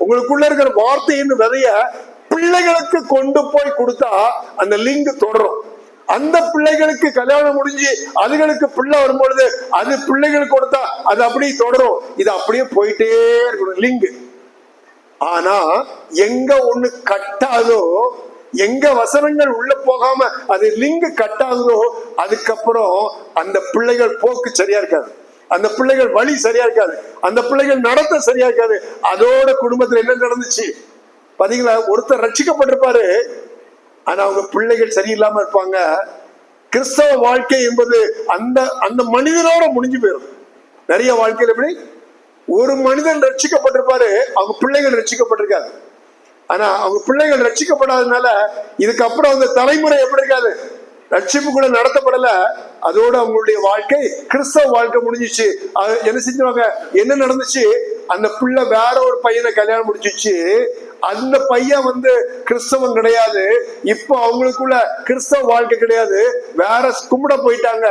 உங்களுக்குள்ள இருக்கிற வார்த்தையின் விதைய பிள்ளைகளுக்கு கொண்டு போய் கொடுத்தா அந்த லிங்க் தொடரும். அந்த பிள்ளைகளுக்கு கல்யாணம் முடிஞ்சு அதுகளுக்கு பிள்ளை வரும்பொழுது அது பிள்ளைகளுக்கு கொடுத்தா அது அப்படியே தொடரும். இது அப்படியே போயிட்டே இருக்கணும் லிங்க். ஆனா எங்க ஒண்ணு கட்டாதோ, எங்க வசனங்கள் உள்ள போகாம அது லிங்க் கட்டாதோ, அதுக்கப்புறம் அந்த பிள்ளைகள் போக்கு சரியா இருக்காது, அந்த பிள்ளைகள் வழி சரியா இருக்காது, அந்த பிள்ளைகள் நடத்த சரியா இருக்காது. அதோட குடும்பத்துல என்ன நடந்துச்சு பாத்தீங்களா? ஒருத்தர் ரட்சிக்கப்பட்டிருப்பாரு, ஆனா அவங்க பிள்ளைகள் சரியில்லாம இருப்பாங்க. கிறிஸ்தவ வாழ்க்கை என்பது அந்த மனிதனோட முடிஞ்சு போயிடும். நிறைய வாழ்க்கையில் எப்படி ஒரு மனிதன் ரட்சிக்கப்பட்டிருப்பாரு, அவங்க பிள்ளைகள் ரட்சிக்கப்பட்டிருக்காது. ஆனா அவங்க பிள்ளைகள் ரட்சிக்கப்படாததுனால இதுக்கப்புறம் அந்த தலைமுறை எப்படி இருக்காது? ரட்சிப்பு கூட நடத்தப்படல. அதோட அவங்களுடைய வாழ்க்கை, கிறிஸ்தவ வாழ்க்கை முடிஞ்சிச்சு. என்ன செஞ்சுவாங்க? என்ன நடந்துச்சு? அந்த பிள்ளை வேற ஒரு பையனை கல்யாணம் முடிச்சிச்சு. அந்த பையன் வந்து கிறிஸ்தவம் கிடையாது. இப்போ அவங்களுக்குள்ள கிறிஸ்தவ வாழ்க்கை கிடையாது. வேற கும்பிட போயிட்டாங்க,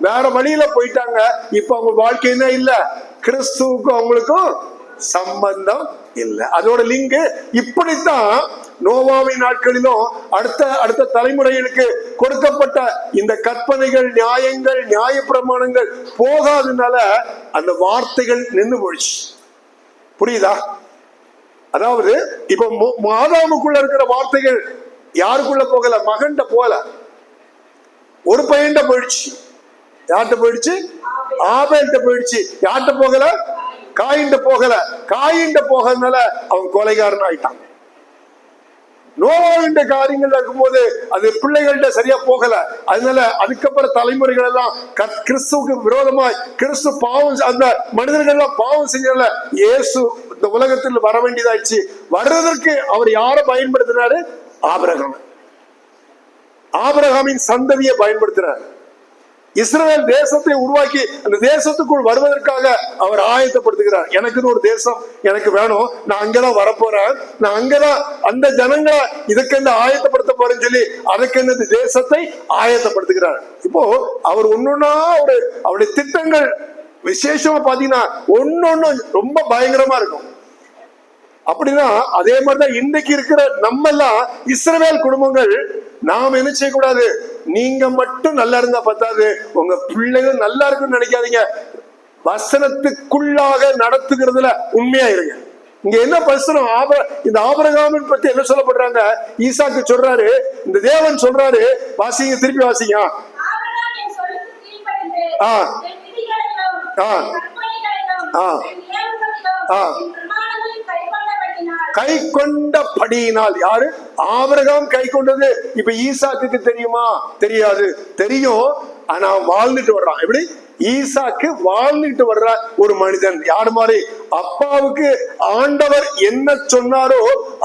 வேற வழியில போயிட்டாங்க. இப்போ அவங்க வாழ்க்கை என்ன இல்ல? கிறிஸ்துவுக்கும் அவங்களுக்கும் சம்பந்தம் இல்லை. அதோட லிங்க் இப்படித்தான் நோவாவின் நாட்களிலும் அடுத்த தலைமுறைகளுக்கு கொடுக்கப்பட்ட இந்த கற்பனைகள், நியாயங்கள், நியாய பிரமாணங்கள் போகாதனால அந்த வார்த்தைகள் நின்று போயிடுச்சு. புரியுதா? அதாவது இப்ப ஆதாமுக்குள்ள இருக்கிற வார்த்தைகள் யாருக்குள்ள போகல? மகன்கிட்ட போகல, ஒரு பையன்கிட்ட போயிடுச்சு. யார்கிட்ட போயிடுச்சு? ஆபேல்கிட்ட போயிடுச்சு. யார்கிட்ட போகல? காயின்கிட்ட போகல. காயின்கிட்ட போகிறதுனால அவன் கொலைகாரன் ஆயிட்டான். நோவாவின் காரியங்கள் இருக்கும்போது அது பிள்ளைகள்கிட்ட சரியா போகல. அதனால அதுக்கப்புறம் தலைமுறைகள் எல்லாம் கிறிஸ்துவுக்கு விரோதமாய் கிறிஸ்து பாவம், அந்த மனிதர்கள் எல்லாம் பாவம் செஞ்சல இயேசு இந்த உலகத்தில் வர வேண்டியதாச்சு. வர்றதற்கு அவர் யாரை பயன்படுத்தினாரு? ஆபிரகாம். ஆபிரகாமின் சந்ததியை பயன்படுத்தினார். இஸ்ரவேல் தேசத்தை உருவாக்கி அந்த தேசத்துக்குள் வருவதற்காக அவர் ஆயத்தப்படுத்துகிறார். எனக்குன்னு ஒரு தேசம் எனக்கு வேணும், நான் அங்கதான் வரப்போறேன், நான் அங்கதான் அந்த ஜனங்களை இதுக்கென்று ஆயத்தப்படுத்த போறேன்னு சொல்லி அதுக்கென்று தேசத்தை ஆயத்தப்படுத்துகிறார். இப்போ அவர் ஒன்னொன்னா அவருடைய திட்டங்கள் விசேஷமா பாத்தீங்கன்னா ஒன்னொன்னு ரொம்ப பயங்கரமா இருக்கும். அப்படின்னா அதே மாதிரிதான் இன்னைக்கு இருக்கிற நம்ம எல்லாம் இஸ்ரவேல் குடும்பங்கள் நாம் என்ன செய்யக்கூடாது? நீங்க மட்டும் நல்லா இருந்தா பத்தாது, உங்க பிள்ளைகள் நல்லா இருக்குன்னு நினைக்காதீங்க. வசனத்துக்குள்ளாக நடத்துகிறதுல உண்மையா இருங்க. இங்க என்ன வசனம்? இந்த ஆபிரகாமின் பத்தி என்ன சொல்லப்படுறாங்க? ஈசாக்கு சொல்றாரு, இந்த தேவன் சொல்றாரு, வாசிங்க, திருப்பி வாசிங்க. கை கொண்டபடியினால். யாரு? ஆபிரகாம் கை கொண்டது. இப்ப ஈசாக்கு தெரியுமா? தெரியாது. தெரியும், ஆனா வாழ்ந்துட்டு வர்றான். எப்படி? ஈசாக்கு வாழ்ந்துட்டு வர்ற ஒரு மனிதன். யாரு மாதிரி? அப்பாவுக்கு ஆண்டவர் என்ன சொன்னாரோ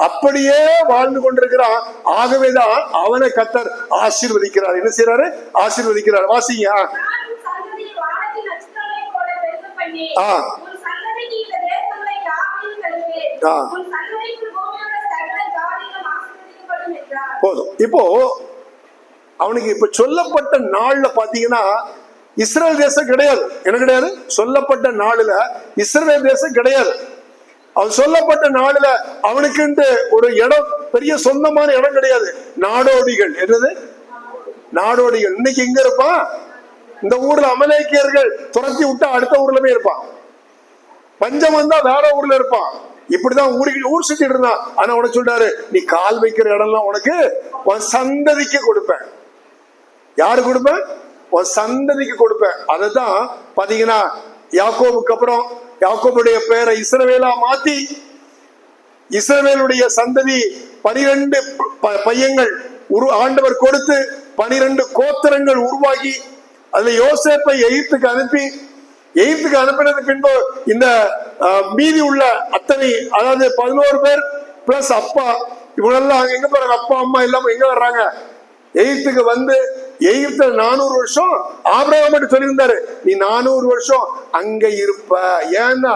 அப்படியே வாழ்ந்து கொண்டிருக்கிறான். ஆகவேதான் அவனை கர்த்தர் ஆசீர்வதிக்கிறார். என்ன செய்யறாரு? ஆசீர்வதிக்கிறார். வாசிங்க. போதும். இப்போ அவனுக்கு இப்ப சொல்லப்பட்ட நாள்ல பாத்தீங்கன்னா இஸ்ரேல் தேசம் கிடையாது. என்ன கிடையாது? சொல்லப்பட்ட நாளுல இஸ்ரேல் தேசம் கிடையாது. அவன் சொல்லப்பட்ட நாளுல அவனுக்கு ஒரு இடம், பெரிய சொந்தமான இடம் கிடையாது. நாடோடிகள். என்னது? நாடோடிகள். இன்னைக்கு எங்க இருப்பான்? இந்த ஊர்ல அமலேக்கியர்கள் துரத்தி விட்டா அடுத்த ஊர்ல போய் இருப்பான். பஞ்சம் வந்தா வேற ஊர்ல இருப்பான். இப்படிதான் ஊர் சுத்திட்டு இருந்தான். ஆனா உனக்கு சொல்றாரு, நீ கால் வைக்கிற இடம்லாம் உனக்கு உன் சந்ததிக்கு கொடுப்பேன். யாரு கொடுப்பேன்? உன் சந்ததிக்கு கொடுப்பேன். அததான் பாத்தீங்கன்னா யாக்கோபுக்கு அப்புறம் யாக்கோபுடைய பெயரை இஸ்ரவேலா மாத்தி இஸ்ரவேலுடைய சந்ததி 12 பையங்கள் ஆண்டவர் கொடுத்து 12 கோத்திரங்கள் உருவாகி அதுல யோசேப்பை எகிப்துக்கு அனுப்பினது பின்பு இந்த மீதி உள்ள அத்தனை, அதாவது 11 பேர் பிளஸ் அப்பா, இவங்கெல்லாம் எங்க போறாங்க? அப்பா அம்மா எல்லாம் எங்க வர்றாங்க? எகிப்துக்கு வந்து எகிப்துல 400 வருஷம் ஆபிரகாம் மட்டும் சொல்லியிருந்தாரு, நீ 400 வருஷம் அங்க இருப்ப. ஏன்னா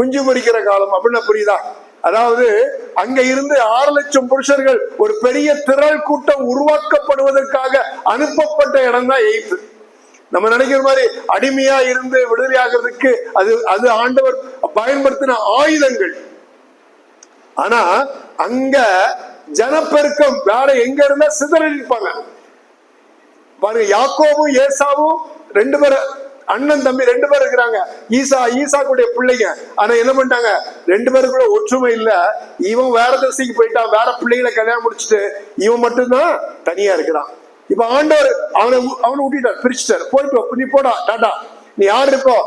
குஞ்சு பொரிக்கிற காலம் அப்படின்னு புரியுதா? அதாவது அங்க இருந்து 6 லட்சம் புருஷர்கள் ஒரு பெரிய திரள் கூட்டம் உருவாக்கப்படுவதற்காக அனுப்பப்பட்ட இடம் தான் எகிப்து. நம்ம நினைக்கிற மாதிரி அடிமையா இருந்து விடுதலை ஆகிறதுக்கு அது ஆண்டவர் பயன்படுத்தின ஆயுதங்கள். ஆனா அங்க ஜனப்பெருக்கம் வேற எங்க இருந்தா சிதறிப்பாங்க பாருங்க. யாக்கோபும் ஏசாவும் 2 பேர் அண்ணன் தம்பி 2 பேர் இருக்கிறாங்க. ஈசாக்குடைய பிள்ளைங்க. ஆனா என்ன பண்ணிட்டாங்க? 2 பேருக்குள்ள ஒற்றுமை இல்ல. இவன் வேற திசைக்கு போயிட்டான், வேற பிள்ளைகளை கல்யாணம் முடிச்சுட்டு இவன் மட்டும்தான் தனியா இருக்கிறான். இப்ப ஆண்டவர் அவனை விட்டுட்டார், பிரிச்சுட்டார். போயிட்டு நீ போடா டாடா, நீ யாரு இருக்கோ?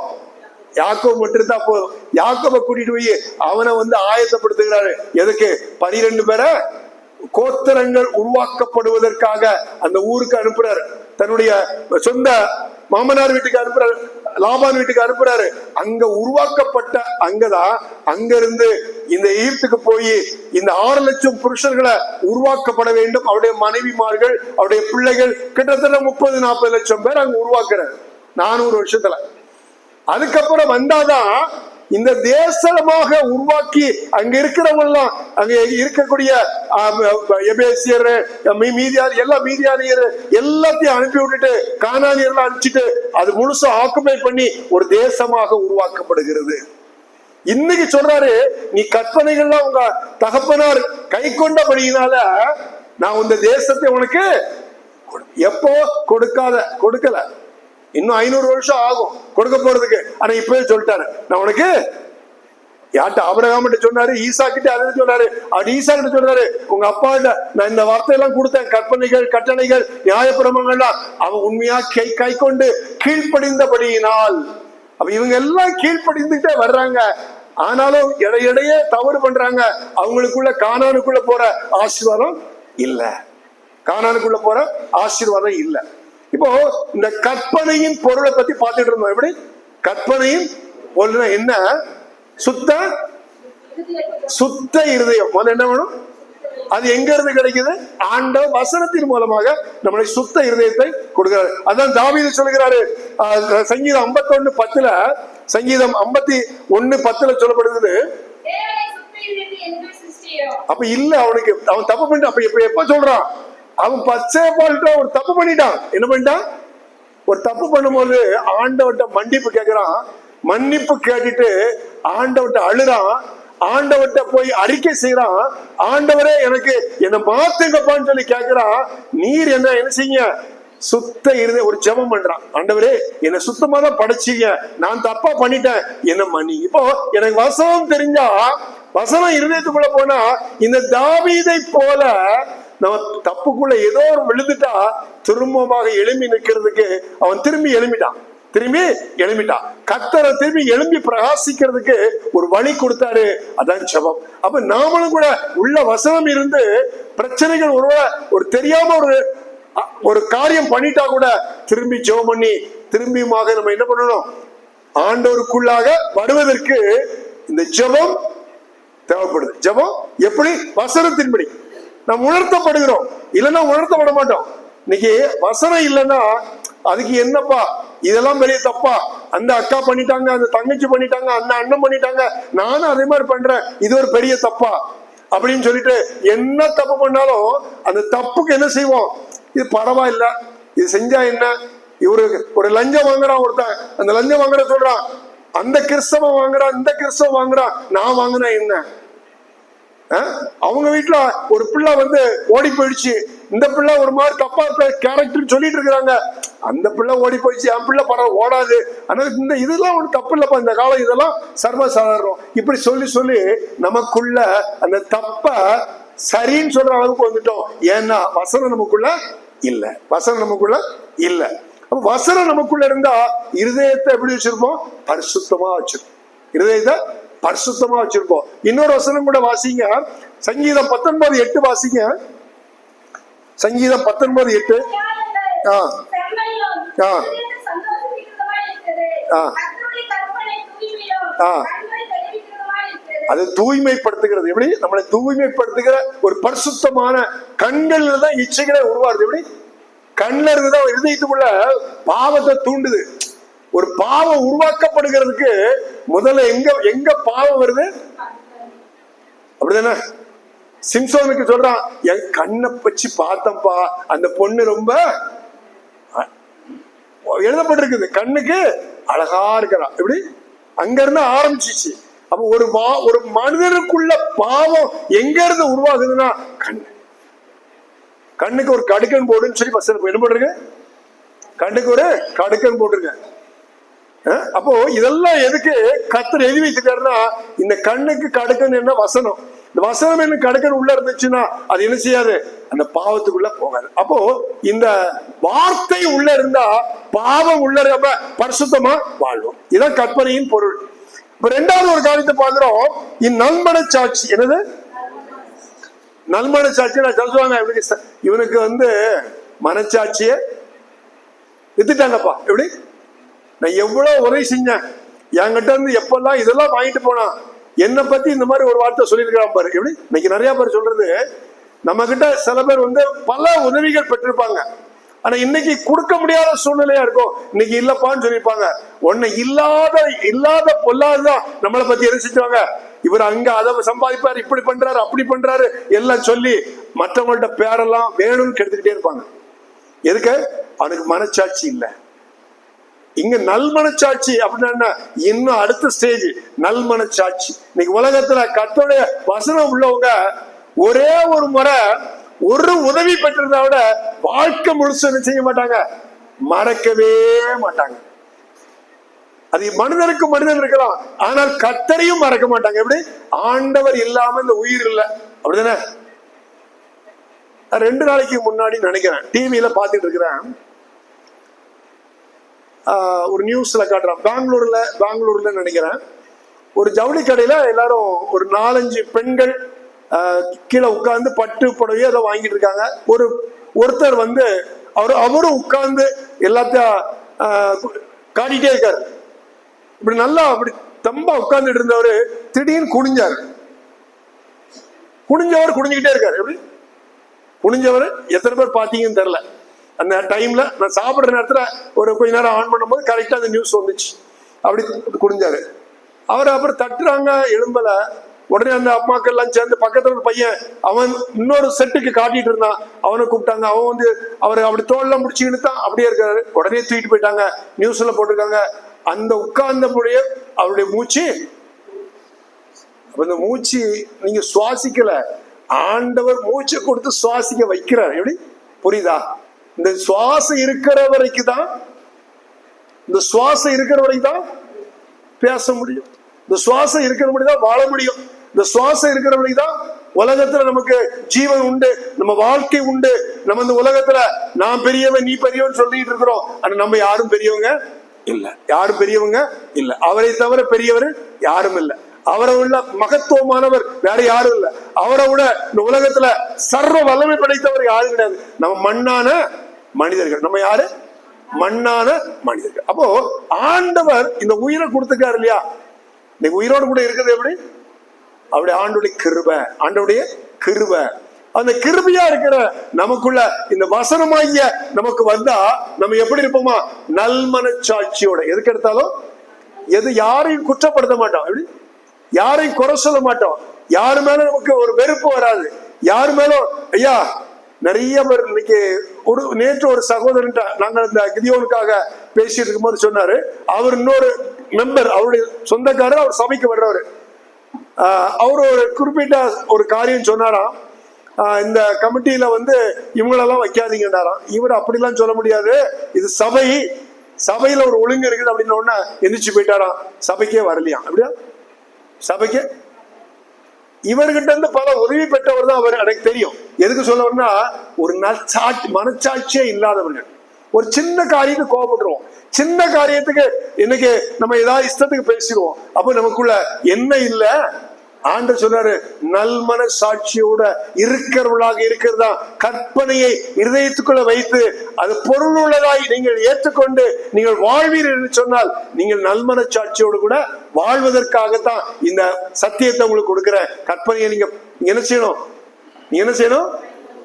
யாக்கோபு மட்டும் இருந்தா போதும். யாக்கோபை கூட்டிட்டு போய் அவனை ஆயத்தப்படுத்துகிறாரு. எதுக்கு? 12 பேரை கோத்திரங்கள் உருவாக்கப்படுவதற்காக அந்த ஊருக்கு அனுப்புறாரு. தன்னுடைய சொந்த மாமனார் வீட்டுக்கு அனுப்புறாரு, லாபான் வீட்டுக்கு அனுப்புறாரு. அங்க உருவாக்கப்பட்ட அங்கதான் அங்க இருந்து இந்த எகிப்துக்கு போய் இந்த 6 லட்சம் புருஷர்களை உருவாக்கப்பட வேண்டும். அவருடைய மனைவிமார்கள், அவருடைய பிள்ளைகள், கிட்டத்தட்ட 30-40 லட்சம் பேர் அங்க உருவாக்குறாரு 400 வருஷத்துல. அதுக்கப்புறம் வந்தாதான் இந்த தேசமாக உருவாக்கி அங்க இருக்கிறவங்க எல்லாம், அங்க இருக்கக்கூடிய எபேசியர், மீதியானியர் எல்லாத்தையும் அனுப்பி விட்டுட்டு கானானியர்லாம் அனுப்பிச்சுட்டு அது முழுசா ஆக்குபை பண்ணி ஒரு தேசமாக உருவாக்கப்படுகிறது. இன்னைக்கு சொல்றாரு, நீ கற்பனைகள்லாம் உங்க தகப்பனார் கை கொண்டபடியினால நான் இந்த தேசத்தை உனக்கு எப்போ கொடுக்கல, இன்னும் 500 வருஷம் ஆகும் கொடுக்க போறதுக்கு. ஆனா இப்பவே சொல்லிட்டாரு, நான் உனக்கு யார்கிட்ட? ஆபிரகாம் சொன்னாரு, ஈசா கிட்ட அதை சொன்னாரு. அப்படி ஈசா கிட்ட சொல்றாரு, உங்க அப்பா நான் இந்த வார்த்தையெல்லாம் கொடுத்தேன், கற்பனைகள், கட்டளைகள், நியாயப்பிரமாணங்கள்லாம். அவன் உண்மையா கை கொண்டு கீழ்ப்படிந்தபடியினால். அப்ப இவங்க எல்லாம் கீழ்ப்படிந்துட்டே வர்றாங்க. ஆனாலும் இடையிடையே தவறு பண்றாங்க. அவங்களுக்குள்ள கானானுக்குள்ள போற ஆசீர்வாதம் இல்ல. கானானுக்குள்ள போற ஆசீர்வாதம் இல்ல. இப்போ இந்த கற்பனையின் பொருளை பத்தி பார்த்துட்டு இருந்தோம். எப்படி? கற்பனையின் பொருள் என்ன? சுத்த இருதயம். முதல்ல என்ன வேணும்? அது எங்க இருந்து கிடைக்குது? ஆண்டவர் வசனத்தின் மூலமாக நம்மளை சுத்த இருதயத்தை கொடுக்கிறார். அதான் தாவீது சொல்கிறாரு, சங்கீதம் 51:10, சங்கீதம் 51:10 சொல்லப்படுகிறது. அப்ப இல்ல அவனுக்கு, அவன் தப்பு பண்ணிட்டான். அப்ப எப்ப சொல்றான்? அவன் பச்சை பால்ட்ட ஒரு தப்பு பண்ணிட்டான். என்ன பண்ணிட்டான்? ஒரு தப்பு பண்ணும்போது ஆண்டவர்கிட்ட மன்னிப்பு கேட்கிறான். மன்னிப்பு கேட்டுட்டு ஆண்டவர்கிட்ட அழுறான். ஆண்டவர்கிட்ட போய் அறிக்கை செய்யறான். ஆண்டவரே எனக்கு என்ன மாத்துங்கப்பான்னு சொல்லி கேட்கிறான். நீர் என்ன செய்ய? சுத்த இருதயம். ஒரு ஜெபம் பண்றான். ஆண்டவரே என்ன சுத்தமா தான் படைச்சீங்க, நான் தப்பா பண்ணிட்டேன், என்ன மன்னி. இப்போ எனக்கு வசனம் தெரிஞ்சா, வசனம் இருதயத்துக்குள்ள போனா, இந்த தாவீதை போல நம்ம தப்புக்குள்ள ஏதோ ஒரு விழுந்துட்டா திரும்பமாக எழும்பி நிற்கிறதுக்கு அவன் திரும்பி எழும்பிட்டான். கர்த்தரை திரும்பி எழும்பி பிரகாசிக்கிறதுக்கு ஒரு வழி கொடுத்தாரு. அதான் ஜெபம். அப்ப நாமளும் கூட உள்ள வசனம் இருந்து பிரச்சனைகள் ஒரு தெரியாம ஒரு காரியம் பண்ணிட்டா கூட திரும்பி ஜெபம் பண்ணி திரும்பியுமாக நம்ம என்ன பண்ணணும்? ஆண்டவருக்குள்ளாக வருவதற்கு இந்த ஜெபம் தேவைப்படுது. ஜெபம் எப்படி? வசனத்தின்படி நாம் உணர்த்தப்படுகிறோம். இல்லைன்னா உணர்த்தப்பட மாட்டோம். இன்னைக்கு வசனம் இல்லைன்னா அதுக்கு என்னப்பா இதெல்லாம் பெரிய தப்பா, அந்த அக்கா பண்ணிட்டாங்க, அந்த தங்கச்சி பண்ணிட்டாங்க, அந்த அண்ணன் பண்ணிட்டாங்க, நானும் அதே மாதிரி பண்றேன், இது ஒரு பெரிய தப்பா அப்படின்னு சொல்லிட்டு என்ன தப்பு பண்ணாலும் அந்த தப்புக்கு என்ன செய்வோம்? இது பரவாயில்ல, இது செஞ்சா என்ன? இவரு ஒரு லஞ்சம் வாங்குறான் ஒருத்தன், அந்த லஞ்சம் வாங்குற சொல்றான், அந்த கிறிஸ்தவன் வாங்குறான், இந்த கிறிஸ்தவன் வாங்குறான், நான் வாங்கினா என்ன? அவங்க வீட்டுல ஒரு பிள்ளை ஓடி போயிடுச்சு, இந்த பிள்ளை ஒரு மாதிரி தப்பா கேரக்டர் சொல்லிட்டு இருக்கிறாங்க, அந்த பிள்ளை ஓடி போயிடுச்சு, என் பிள்ளை பரவாயில்ல ஓடாது, ஆனா இந்த இதெல்லாம் ஒரு தப்பு இல்லப்பா, இந்த காலம் இதெல்லாம் சர்வசாதாரணம். இப்படி சொல்லி நமக்குள்ள அந்த தப்ப சரின்னு சொல்ற அளவுக்கு வந்துட்டோம். ஏன்னா வசனம் நமக்குள்ள இல்ல. வசனம் நமக்குள்ள இல்ல. வசனம் நமக்குள்ள இருந்தா இருதயத்தை எப்படி வச்சிருப்போம்? பரிசுத்தமா வச்சிருப்போம். இருதயத்தை பரிசுத்தமா வச்சிருப்போம். இன்னொரு வசனம் கூட வாசிங்க, சங்கீதம் 19:8 வாசிங்க. சங்கீதம் 19:8. அது தூய்மைப்படுத்துகிறது. எப்படி? நம்மளை தூய்மைப்படுத்துகிற ஒரு பரிசுத்தமான கண்கள் தான் இச்சைகளை உருவாருது. எப்படி? கண்ணில் இருந்துதான் இருதயத்துக்குள்ள பாவத்தை தூண்டுது. ஒரு பாவம் உருவாக்கப்படுகிறதுக்கு முதல்ல எங்க பாவம் வருது? அப்படிதானே? சிம்சோனுக்கு சொல்றான், என் கண்ணை வச்சு பார்த்தப்பா, அந்த பொண்ணு ரொம்ப எழுதப்பட்டிருக்குது, கண்ணுக்கு அழகா இருக்கிறான். எப்படி? அங்க இருந்து ஆரம்பிச்சிச்சு. அப்ப ஒரு மனிதனுக்குள்ள பாவம் எங்க இருந்து உருவாகுதுன்னா கண்ணுக்கு ஒரு கடுக்கன் போடுன்னு சொல்லி பசங்க என்ன பண்றீங்க? கண்ணுக்கு ஒரு கடுக்கன் போட்டிருக்க. அப்போ இதெல்லாம் எதுக்கு கர்த்தர் எழுதி வைத்துட்டாருன்னா, இந்த கண்ணுக்கு கடுக்கன் என்ன? வசனம். இந்த வசனம் என்ன கடுக்கன் உள்ள இருந்துச்சுன்னா அது என்ன செய்யாது? அந்த பாவத்துக்குள்ள போகாது. அப்போ இந்த வார்த்தை உள்ள இருந்தா பாவம் உள்ள இருக்க பரிசுத்தமா வாழ்வோம். இதான் கற்பனையின் பொருள். இப்ப ரெண்டாவது ஒரு காரியத்தை பாக்குறோம், நல்மனச்சாட்சி. என்னது நல்மனச்சாட்சி? நான் சொல்லுவாங்க, இவனுக்கு மனச்சாட்சிய வித்துட்டாங்கப்பா. எப்படி? நான் எவ்வளவு உதவி செஞ்சேன், என்கிட்ட இருந்து எப்பெல்லாம் இதெல்லாம் வாங்கிட்டு போனா, என்னை பத்தி இந்த மாதிரி ஒரு வார்த்தை சொல்லியிருக்கிறான் பாரு. எப்படி? இன்னைக்கு நிறைய பேர் சொல்றது, நம்ம கிட்ட சில பேர் பல உதவிகள் பெற்றிருப்பாங்க, ஆனா இன்னைக்கு கொடுக்க முடியாத சூழ்நிலையா இருக்கும். இன்னைக்கு இல்லப்பான்னு சொல்லியிருப்பாங்க. ஒன்னு இல்லாத பொல்லாதுதான் நம்மளை பத்தி எரிசிச்சுவாங்க. இவர் அங்க அதை சம்பாதிப்பாரு, இப்படி பண்றாரு, அப்படி பண்றாரு எல்லாம் சொல்லி மற்றவங்கள்ட்ட பேரெல்லாம் வேணும்னு கெடுத்துக்கிட்டே இருப்பாங்க. எதுக்கு? அவனுக்கு மனச்சாட்சி இல்லை. இங்க நல்மனச்சாட்சி அப்படின்னா இன்னும் அடுத்த ஸ்டேஜ் நல்மனச்சாட்சி. இன்னைக்கு உலகத்துல கர்த்தருடைய வசனம் உள்ளவங்க ஒரே ஒரு முறை ஒரு உதவி பெற்றிருந்தா விட வாழ்க்கை முழுசு செய்ய மாட்டாங்க, மறக்கவே மாட்டாங்க. அது மனிதனுக்கு மனிதன் இருக்கலாம், ஆனால் கர்த்தரையும் மறக்க மாட்டாங்க. எப்படி? ஆண்டவர் இல்லாம இந்த உயிர் இல்லை, அப்படிதானே? 2 நாளைக்கு முன்னாடி நினைக்கிறேன் டிவியில பாத்துட்டு இருக்கிறேன், ஒரு நியூஸ்ல காட்டுறான். பெங்களூர்ல நினைக்கிறேன், ஒரு ஜவுளி கடையில எல்லாரும் ஒரு 4-5 பெண்கள் கீழே உட்கார்ந்து பட்டு புடவையோ ஏதோ வாங்கிட்டு இருக்காங்க. ஒருத்தர் வந்து அவரும் உட்கார்ந்து எல்லாத்தையும் காட்டிட்டே இருக்காரு. இப்படி நல்லா அப்படி தம்பா உட்கார்ந்துட்டு இருந்தவரு திடீர்னு குனிஞ்சாரு. குனிஞ்சுக்கிட்டே இருக்காரு. எப்படி குனிஞ்சவர் எத்தனை பேர் பாத்தீங்கன்னு தெரியல. அந்த டைம்ல நான் சாப்பிடுற நேரத்துல கொஞ்ச நேரம் ஆன் பண்ணும்போது கரெக்டா அந்த நியூஸ் வந்துச்சு. அப்படி குனிஞ்சாரு. அவர் அப்புறம் தட்டுறாங்க, எழும்பல. உடனே அந்த அம்மாக்கள் எல்லாம் சேர்ந்து பக்கத்துல ஒரு பையன் அவன் இன்னொரு செட்டுக்கு காட்டிட்டு இருந்தான், அவனை கூப்பிட்டாங்க. அவன் வந்து அவரை அப்படி தோல்லாம் முடிச்சுக்கிட்டு தான் அப்படியே இருக்காரு. உடனே தூக்கிட்டு போயிட்டாங்க. நியூஸ்ல போட்டிருக்காங்க, அந்த உட்கார்ந்த முடிய அவருடைய மூச்சு, அந்த மூச்சு நீங்க சுவாசிக்கல, ஆண்டவர் மூச்சை கொடுத்து சுவாசிக்க வைக்கிறார். எப்படி? புரியுதா? இந்த சுவாசம் இருக்கிற வரைக்கும் தான், இந்த சுவாசம் இருக்கிற வரைக்கும் தான் பேச முடியும். இந்த சுவாசம் இருக்கிற வரைக்கும் தான் வாழ முடியும். இந்த சுவாசம் இருக்கிற வரைக்கும் தான் உலகத்துல நமக்கு ஜீவன் உண்டு, நம்ம வாழ்க்கை உண்டு. நம்ம இந்த உலகத்துல நான் பெரியவன் நீ பெரியவன் சொல்லிட்டு இருக்கிறோம், ஆனா நம்ம யாரும் பெரியவங்க இல்ல. யாரும் பெரியவங்க இல்ல. அவரை தவிர பெரியவர் யாரும் இல்ல. அவரை உள்ள மகத்துவமானவர் வேற யாரும் இல்ல. அவரை விட இந்த உலகத்துல சர்வ வல்லமை படைத்தவர் யாரும் கிடையாது. நம்ம மண்ணான மனிதர்கள். நம்ம யாரு? மண்ணான மனிதர்கள். அப்போ ஆண்டவர் இந்த உயிரை கொடுத்துக்காரு இல்லையா? இன்னைக்கு உயிரோடு கூட இருக்குது. எப்படி? அவருடைய ஆண்டுடைய கிருபை, ஆண்டவருடைய கிருபை. அந்த கிருபையா இருக்கிற நமக்குள்ள இந்த வசனமாகிய நமக்கு வந்தா நம்ம எப்படி இருப்போமா? நல்மனச்சாட்சியோட எதுக்கு எடுத்தாலும் யாரையும் குற்றப்படுத்த மாட்டோம். எப்படி? யாரையும் குறை சொல்ல மாட்டோம். யாரு மேல நமக்கு ஒரு வெறுப்பு வராது. யாரு மேலும் ஐயா நிறைய பேர் இன்னைக்கு நேற்று ஒரு சகோதரன் நாங்கள் இந்த கிதியோனுக்காக பேசிட்டு இருக்கும்போது சொன்னாரு, அவர் இன்னொரு மெம்பர், அவருடைய சொந்தக்காரர், அவர் சபைக்கு வர்றவர். அவர் ஒரு குறிப்பிட்ட ஒரு காரியம் சொன்னாராம், இந்த கமிட்டியில வந்து இவங்களெல்லாம் வைக்காதீங்கன்றாராம். இவர் அப்படிலாம் சொல்ல முடியாது, இது சபையில ஒரு ஒழுங்கு இருக்குது அப்படின்னு ஒண்ணு எந்திரிச்சு போயிட்டாராம். சபைக்கே வரலையாம். அப்படியா? சபைக்கு இவர்கிட்ட இருந்து பல உதவி பெற்றவர் தான் அவர். எனக்கு தெரியும் எதுக்கு சொல்லவர்னா, ஒரு மனச்சாட்சியே இல்லாதவர்கள். ஒரு சின்ன காரியத்துக்கு கோபப்படுறோம், சின்ன காரியத்துக்கு இன்னைக்கு நம்ம ஏதாவது இஷ்டத்துக்கு பேசிடுவோம். அப்ப நமக்குள்ள என்ன இல்ல, ஆண்டவர் சொல்றாரு, நல்மன சாட்சியோட இருக்கிறவர்களாக இருக்கிறதா கற்பனையை இருதயத்துக்குள்ள வைத்து அது பொருள் உள்ளதாய் நீங்கள் ஏற்றுக்கொண்டு நீங்கள் வாழ்வீர்கள் என்று சொன்னால், நீங்கள் நல்மன சாட்சியோடு கூட வாழ்வதற்காகத்தான் இந்த சத்தியத்தை உங்களுக்கு கொடுக்கிற கற்பனையை நீங்க என்ன செய்யணும்?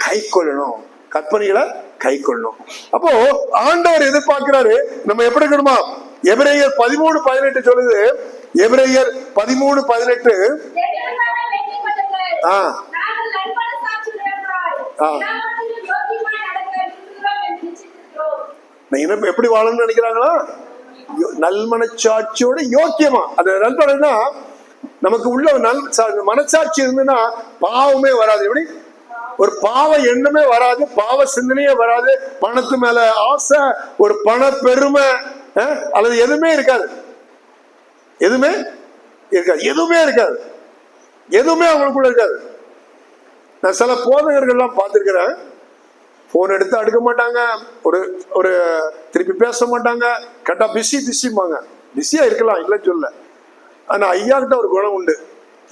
கை கொள்ளணும். கற்பனைகளை கை கொள்ளணும். அப்போ ஆண்டவர் எதிர்பார்க்கிறாரு நம்ம எப்படி இருக்கணுமா? எபிரேயர் 13:18 சொல்லுது. எபிரேயர் 13:18 எப்படி வாழணும்னு நினைக்கிறாங்களா? நல்மனச்சாட்சியோட யோக்கியமா. அது நண்பர்கள்னா நமக்கு உள்ள மனசாட்சி இருந்துன்னா பாவமே வராது. எப்படி? ஒரு பாவ எண்ணமே வராது, பாவ சிந்தனையே வராது, பணத்து மேல ஆசை, ஒரு பண பெருமை அல்லது எதுவுமே இருக்காது. எதுவுமே அவங்களுக்குள்ள இருக்காது. நான் சில போதகர்கள்லாம் பார்த்திருக்கிறேன், போன் எடுத்து அடுக்க மாட்டாங்க, ஒரு திருப்பி பேச மாட்டாங்க, கேட்டா பிஸிம்பாங்க. பிஸியா இருக்கலாம், இல்லைன்னு சொல்ல. ஆனா ஐயா கிட்ட ஒரு குணம் உண்டு,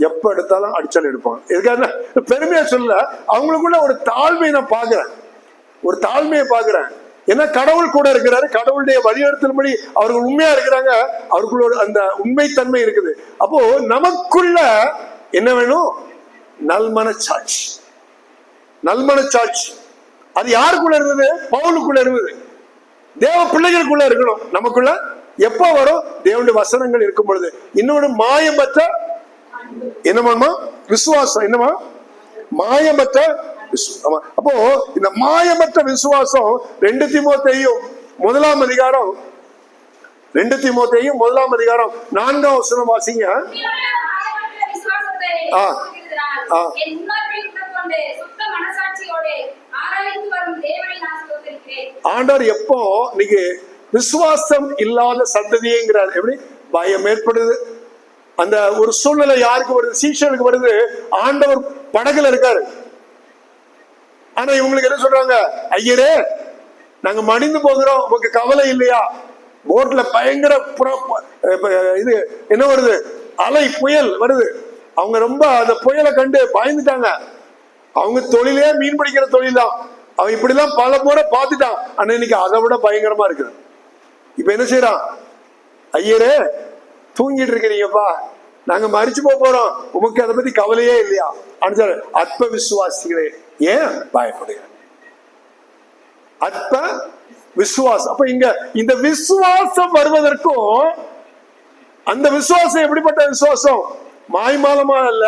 எப்ப எடுத்தாலும் அடிச்சாலும் எடுப்பாங்க. எதுக்காக பெருமையா சொல்ல, அவங்களுக்குள்ள ஒரு தாழ்மையை நான் பாக்குறேன், ஒரு தாழ்மையை பாக்குறேன். ஏன்னா கடவுள் கூட இருக்கிறாரு, கடவுளுடைய வழிநடத்தல்படி அவர்கள் உண்மையா இருக்கிறாங்க, அவர்களோட அந்த உண்மைத்தன்மை இருக்குது. அப்போ நமக்குள்ள என்ன வேணும்? நல்மனச்சாட்சி. அது யாருக்குள்ள இருந்தது? பவுலுக்குள்ள இருந்தது. தேவ பிள்ளைகளுக்குள்ள இருக்கணும். நமக்குள்ள எப்ப வரும்? தேவனுடைய வசனங்கள் இருக்கும் பொழுது. இன்னொரு மாயமற்ற என்னமா விசுவாசம். என்னமா? மாயமற்ற. அப்போ இந்த மாயமற்ற விசுவாசம் 2 தீமோத்தேயும் 1 அதிகாரம் 4 வாசிங்க. ஆண்டவர் எப்போ இன்னைக்கு விசுவாசம் இல்லாத சந்ததியேங்கிறார். எப்படி பயம் ஏற்படுது? அந்த ஒரு சூழ்நிலை யாருக்கு வருது? சீஷனுக்கு வருது. ஆண்டவர் படகுல இருக்காரு. ஆனா இவங்களுக்கு என்ன சொல்றாங்க? ஐயரே, நாங்க மடிந்து போகிறோம், உங்களுக்கு கவலை இல்லையா? போட்ல பயங்கர இது என்ன வருது? அலை, புயல் வருது. அவங்க ரொம்ப அந்த புயலை கண்டு பயந்துட்டாங்க. அவங்க தொழிலே மீன் பிடிக்கிற தொழில் தான். அவன் இப்படிலாம் பல முறை பார்த்துட்டான். ஆனா இன்னைக்கு அதை விட பயங்கரமா இருக்குது. இப்ப என்ன செய்யறான்? ஐயரே, தூங்கிட்டு இருக்கிறீங்கப்பா, நாங்க மறிச்சு போறோம், உமக்கு அதை பத்தி கவலையே இல்லையா? அற்ப விசுவாசிகளே, ஏன் பயப்படுங்க? அற்ப விசுவாசம். அப்ப இங்க இந்த விசுவாசம் வருவதற்கும், அந்த விசுவாசம் எப்படிப்பட்ட விசுவாசம்? மாய்மாலமா இல்ல,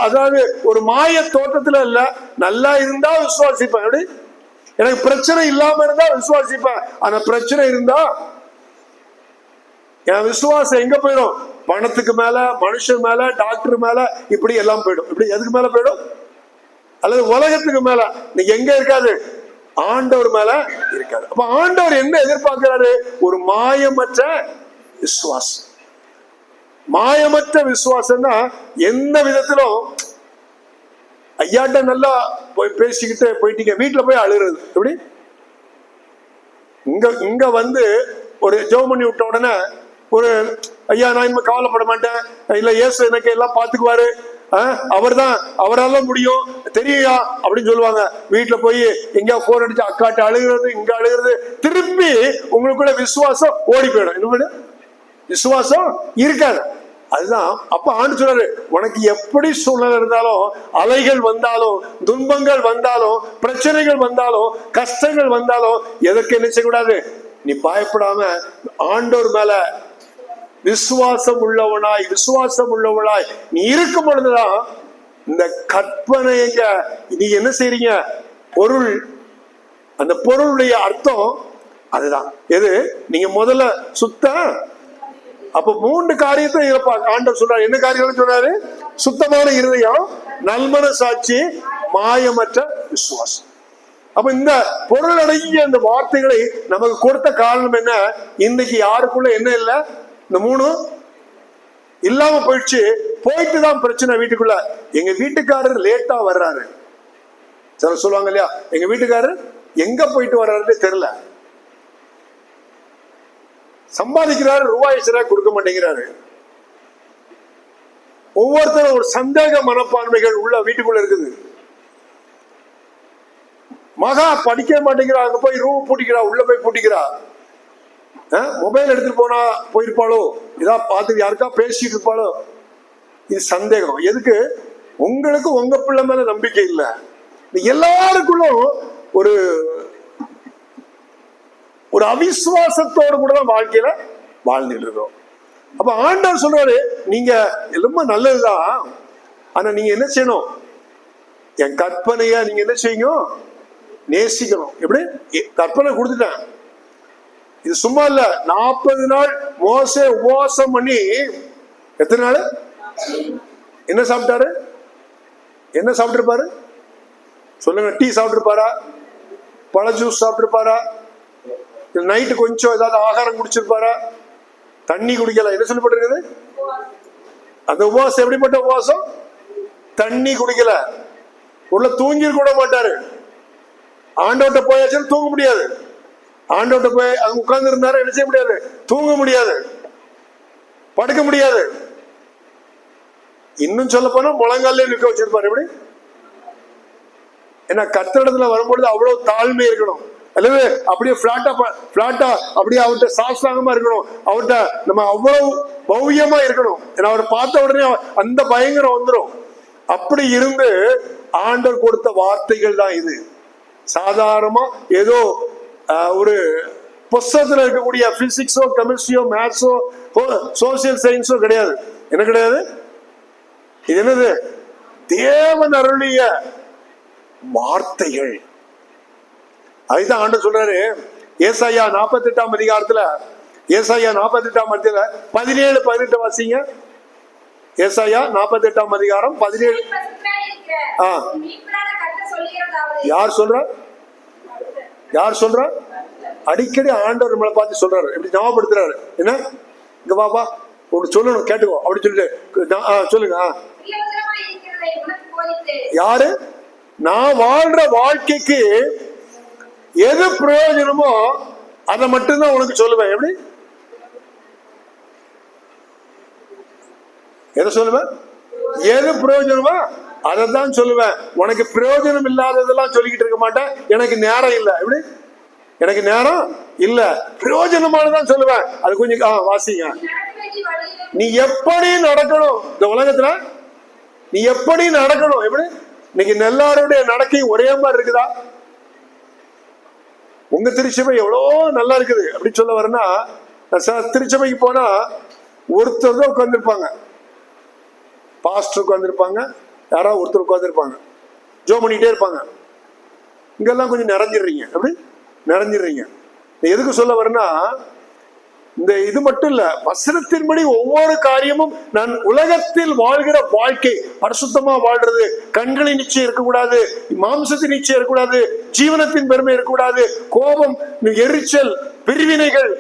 அதாவது ஒரு மாய தோட்டத்துல இல்ல. நல்லா இருந்தா விசுவாசிப்பேன். எப்படி? எனக்கு பிரச்சனை இல்லாம இருந்தா விசுவாசிப்பேன். ஆனா பிரச்சனை இருந்தா என் விசுவாசம் எங்க போயிடும்? பணத்துக்கு மேல, மனுஷன் மேல, டாக்டர் மேல, இப்படி எல்லாம் போயிடும். இப்படி எதுக்கு மேல போயிடும்? அல்லது உலகத்துக்கு மேல. நீங்க எங்க இருக்காது? ஆண்டவர் மேல இருக்காது. அப்ப ஆண்டவர் என்ன எதிர்பார்க்கிறாரு? ஒரு மாயமற்ற விசுவாசம். மாயமற்ற விசுவாசம்னா எந்த விதத்திலும் ஐயாட்ட நல்லா பேசிக்கிட்டு போயிட்டீங்க, வீட்டுல போய் அழுகிறது. எப்படி? இங்க வந்து ஒரு ஜெபம் பண்ணி விட்ட உடனே ஒரு ஐயா, நான் இனிமே கவலைப்பட மாட்டேன், இல்ல இயேசு எனக்கு எல்லாம் பாத்துக்குவாரு, அவர்தான், அவரால முடியும் தெரியா அப்படின்னு சொல்லுவாங்க. வீட்டுல போய் எங்கேயா போன் அடிச்சு அக்காட்ட அழுகிறது, இங்க அழுகிறது. திருப்பி உங்களுக்குள்ள விசுவாசம் ஓடி போயிடும். என்ன விசுவாசம் இருக்காது. அதுதான் அப்ப ஆண்டு சொல்றாரு, உனக்கு எப்படி சூழ்நிலை இருந்தாலும், அலைகள் வந்தாலும், துன்பங்கள் வந்தாலும், பிரச்சனைகள் வந்தாலும், கஷ்டங்கள் வந்தாலும், எதற்கு என்ன செய்யக்கூடாது? நீ பயப்படாம ஆண்டவர் மேல விசுவாசம் உள்ளவனாய், விசுவாசம் உள்ளவனாய் நீ இருக்கும் பொழுதுதான் இந்த கற்பனைங்க நீங்க என்ன செய்றீங்க? பொருள், அந்த பொருளுடைய அர்த்தம் அதுதான். எது? நீங்க முதல்ல சுத்த, அப்ப 3 காரியத்தை ஆண்டவர் சொல்றாரு. என்ன காரியம் சொல்றாரு? சுத்தமான இருதயம், நல்மன சாட்சி, மாயமற்ற விசுவாசம். அப்ப இந்த பொருள் அடங்கிய இந்த வார்த்தைகளை நமக்கு கொடுத்த காரணம் என்ன? இன்னைக்கு யாருக்குள்ள என்ன இல்லை? இந்த 3 இல்லாம போயிடுச்சு. போயிட்டுதான் பிரச்சனை வீட்டுக்குள்ள. எங்க வீட்டுக்காரர் லேட்டா வர்றாரு. சிலர் சொல்லுவாங்க இல்லையா, எங்க வீட்டுக்காரர் எங்க போயிட்டு வர்றாருன்னு தெரியல, சம்பாதிக்கிறாரு, ரூபாய் சில கொடுக்க மாட்டேங்கிறாரு. ஒவ்வொருத்தரும் ஒரு சந்தேக மனப்பான்மைகள் உள்ள வீட்டுக்குள்ள இருக்குது. மகா படிக்க மாட்டேங்கிறா, அங்க போய் ரூம் பூட்டிக்கிறா, உள்ள போய் பூட்டிக்கிறா. மொபைல் எடுத்துட்டு போனா போயிருப்பாளோ, இதா பார்த்து யாருக்கா பேசிட்டு இருப்பாளோ, இது சந்தேகம். எதுக்கு? உங்களுக்கு உங்க பிள்ளை மேல நம்பிக்கை இல்லை. எல்லாருக்குள்ளும் ஒரு ஒரு அவிசுவாசத்தோடு கூட தான் வாழ்க்கையில வாழ்ந்துட்டு இருக்கோம். அப்ப ஆண்டவர் சொல்றாரு, நீங்க ரொம்ப நல்லதுதான், ஆனா நீங்க என்ன செய்யணும்? என் கற்பனைய நீங்க என்ன செய்யணும்? நேசிக்கணும். எப்படி? கற்பனை கொடுத்துட்டேன். இது சும்மா இல்ல. 40 நாள் மோசே உபவாசம் பண்ணி, எத்தனை நாள் என்ன சாப்பிட்டாரு? என்ன சாப்பிட்டுருப்பாரு சொல்லுங்க? டீ சாப்பிட்டுருப்பாரா? பழ ஜூஸ் சாப்பிட்டுருப்பாரா? நைட்டு கொஞ்சம் ஏதாவது ஆகாரம் குடிச்சிருப்பாரா? தண்ணி குடிக்கல. என்ன சொல்லப்பட்டிருக்குது? அந்த உபவாசம் எப்படிப்பட்ட உபவாசம்? தண்ணி குடிக்கல. உள்ள தூங்கி கூட மாட்டாரு. ஆண்டவர்கிட்ட போயாச்சுன்னு தூங்க முடியாது. ஆண்டவர்கிட்ட போய் அங்க உட்கார்ந்து இருந்தாரு, என்ன செய்ய முடியாது? தூங்க முடியாது, படுக்க முடியாது. இன்னும் சொல்ல போனா முழங்காலே நிற்க வச்சிருப்பாரு. எப்படி? ஏன்னா கத்திரத்துல வரும்பொழுது அவ்வளவு தாழ்மை இருக்கணும். அல்லது அப்படியே பிளாட்டா அப்படியே அவர்கிட்ட சாஸ்தாங்கமா இருக்கணும். அவர்கிட்ட நம்ம அவ்வளவு பவ்யமா இருக்கணும். ஏன்னா அவரை பார்த்த உடனே அந்த பயங்கரம் வந்துடும். அப்படி இருந்து ஆண்டவர் கொடுத்த வார்த்தைகள் தான் இது. சாதாரணமா ஏதோ ஒரு புஸ்தகத்துல இருக்கக்கூடிய பிசிக்ஸோ, கெமிஸ்ட்ரியோ, மேத்ஸோ, சோசியல் சயின்ஸோ கிடையாது. என்ன கிடையாது? இது என்னது? தேவன் அருளிய வார்த்தைகள். அதுதான் ஆண்டவர் சொல்றாரு. ஏசாயா 48ஆம் அதிகாரத்துல, ஏசாயா 48ஆம் அதிகாரத்துல 17, 18 வாசிங்க. ஏசாயா 48ஆம் அதிகாரம் 17. யார் சொல்ற? யார் சொல்ற? அடிக்கடி ஆண்டவர் நம்மளை பார்த்து சொல்றாரு, எப்படி ஞாபகப்படுத்துறாரு, என்ன இங்க பாப்பா ஒன்று சொல்லணும் கேட்டுக்கோ அப்படி சொல்லிட்டு சொல்லுங்க. யாரு? நான் வாழ்ற வாழ்க்கைக்கு எது பிரயோஜனமோ அதை மட்டும்தான் உனக்கு சொல்லுவேன். எப்படி? எதை சொல்லுவேன்? எது பிரயோஜனமோ அதை தான் சொல்லுவேன். உனக்கு பிரயோஜனம் இல்லாததெல்லாம் சொல்லிக்கிட்டு இருக்க மாட்டேன். எனக்கு நேரம் இல்லை. எப்படி? எனக்கு நேரம் இல்ல, பிரயோஜனமானதான் சொல்லுவேன். அது கொஞ்சம் வாசிங்க. நீ எப்படி நடக்கணும் இந்த உலகத்துல, நீ எப்படி நடக்கணும்? எப்படி? இன்னைக்கு எல்லாருடைய நடக்கை ஒரே மாதிரி இருக்குதா? உங்க திருச்சபை எவ்வளோ நல்லா இருக்குது அப்படி சொல்ல வரேன்னா, திருச்சபைக்கு போனா ஒருத்தர் தான் உட்கார்ந்துருப்பாங்க, பாஸ்டர் உட்கார்ந்துருப்பாங்க, யாராவது ஒருத்தர் உட்கார்ந்துருப்பாங்க, ஜோ பண்ணிட்டே இருப்பாங்க. இங்கெல்லாம் கொஞ்சம் நிறைஞ்சிடுறீங்க. அப்படி நிறைஞ்சிடுறீங்க. எதுக்கு சொல்ல வரேன்னா, இந்த இது மட்டும் இல்ல, வசனத்தின்படி ஒவ்வொரு காரியமும் நான் உலகத்தில் வாழ்கிற வாழ்க்கை பரிசுத்தமா வாழ்றது, கண்களின் நிச்சயம் இருக்கக்கூடாது, மாம்சத்தின் நிச்சயம் இருக்கக்கூடாது, ஜீவனத்தின் பெருமை இருக்கக்கூடாது, கோபம், எரிச்சல், பிரிவினைகள்,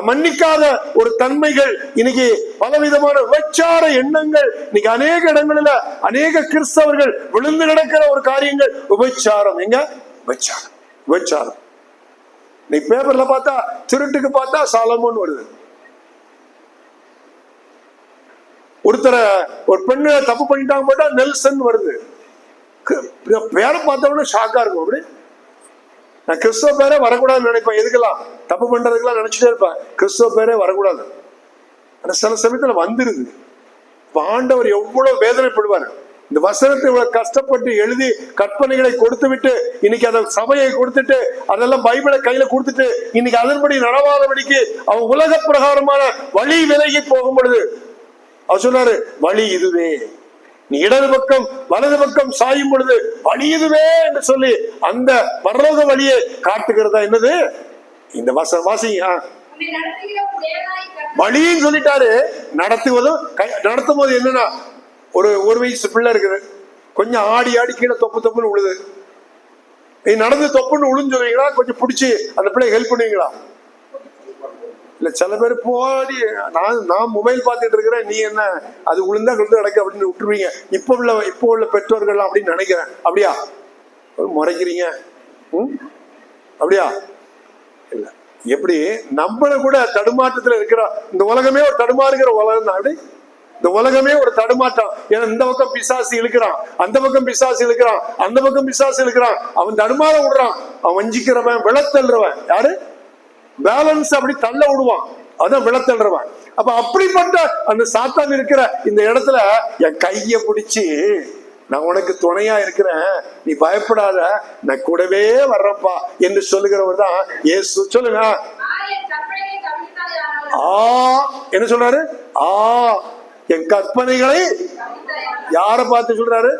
மன்னிக்காத ஒரு தன்மைகள், இன்னைக்கு பலவிதமான விபச்சார எண்ணங்கள், இன்னைக்கு அநேக இடங்களில அநேக கிறிஸ்தவர்கள் விழுந்து கிடக்கிற ஒரு காரியங்கள் விபச்சாரம். எங்க? விபச்சாரம். விபச்சாரம். நீ பேப்பர்ல பார்த்தா திருட்டுக்கு பார்த்தா சாலமோன் வருது. ஒருத்தர ஒரு பெண்ணு தப்பு பண்ணிட்டாங்க போட்டா நெல்சன் வருது. பேரை பார்த்தவொடனே ஷாக்கா இருக்கும். அப்படி நான் கிறிஸ்தவ பேரே வரக்கூடாதுன்னு நினைப்பேன். எதுக்கெல்லாம் தப்பு பண்றதுக்கெல்லாம் நினைச்சிட்டே இருப்பேன், கிறிஸ்தவ பேரே வரக்கூடாது. ஆனா சில சமயத்துல வந்துருது. ஆண்டவர் எவ்வளவு வேதனைப்படுவார். இந்த வசனத்தை இவ்வளவு கஷ்டப்பட்டு எழுதி கற்பனைகளை கொடுத்து விட்டு இன்னைக்கு அதை சபையை கொடுத்துட்டு அதெல்லாம் பைபிளை கையில கொடுத்துட்டு இன்னைக்கு அதன்படி நடவாதபடிக்கு அவன் உலக பிரகாரமான வழி விலகி போகும் பொழுது அவர் சொன்னாரு, வழி இதுவே, நீ இடது பக்கம் வலது பக்கம் சாயும் பொழுது வழி இதுவே என்று சொல்லி அந்த பரலோக வழியை காட்டுகிறதா என்னது இந்த வாசிங்க. வழின்னு சொல்லிட்டாரு. நடத்தும் போது என்னன்னா, ஒரு வயசு பிள்ளை இருக்குது, கொஞ்சம் ஆடி ஆடி கீழே தொப்பு தொப்புன்னு உழுது. நடந்து தொப்புன்னு உழுன்னு சொல்லுவீங்களா? கொஞ்சம் பிடிச்சி அந்த பிள்ளை ஹெல்ப் பண்ணுவீங்களா? இல்ல சில பேர் போடி நான் மொபைல் பார்த்துட்டு இருக்கிறேன், நீ என்ன அது உளுந்தா விழுந்து கிடக்கு அப்படின்னு விட்டுருவீங்க. இப்போ உள்ள பெற்றோர்கள் அப்படின்னு நினைக்கிறேன். அப்படியா? முறைக்கிறீங்க? அப்படியா? இல்ல, எப்படி நம்மள கூட தடுமாற்றத்துல இருக்கிறோம். இந்த உலகமே ஒரு தடுமாறுகிற உலகம் தான். அப்படி இந்த உலகமே ஒரு தடுமாற்றம். ஏன்னா இந்த பக்கம் பிசாசு இழுக்கிறான், அந்த பக்கம் பிசாசு இழுக்கிறான், அந்த பக்கம் பிசாசு இழுக்கிறான். அவன் தடுமாற விடுறான். அவன் வஞ்சிக்கிறவன், விளத்தல்றவன். யாரு? பேலன்ஸ் அப்படி தள்ள விடுவான், அதான் விளத்தல்றவன். அப்ப அப்படிப்பட்ட அந்த சாத்தான் இருக்கிற இந்த இடத்துல என் கைய பிடிச்சி நான் உனக்கு துணையா இருக்கிறேன், நீ பயப்படாத, நான் கூடவே வர்றப்பா என்று சொல்லுகிறவர் தான் இயேசு. சொல்லுங்க. என்ன சொல்றாரு? என் கற்பனைகளை யார பார்த்து சொல்றாரு?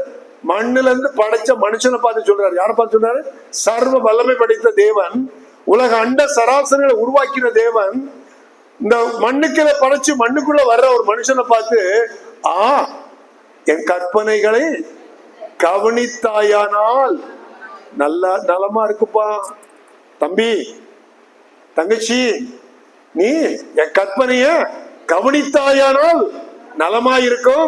மண்ணுல இருந்து படைச்ச மனுஷனை பார்த்து சொல்றாரு. யார பார்த்து சொல்றாரு? சர்வ வல்லமை படைத்த தேவன், உலக அண்ட சராசரிகளை உருவாக்கின தேவன், இந்த மண்ணுக்குள்ள படைச்சு மண்ணுக்குள்ள வர்ற ஒரு மனுஷனை பார்த்து என் கற்பனைகளை கவனித்தாயானால் நல்லா நலமா இருக்குப்பா தம்பி தங்கச்சி, நீ என் கற்பனைய கவனித்தாயானால் நலமாயிருக்கும்.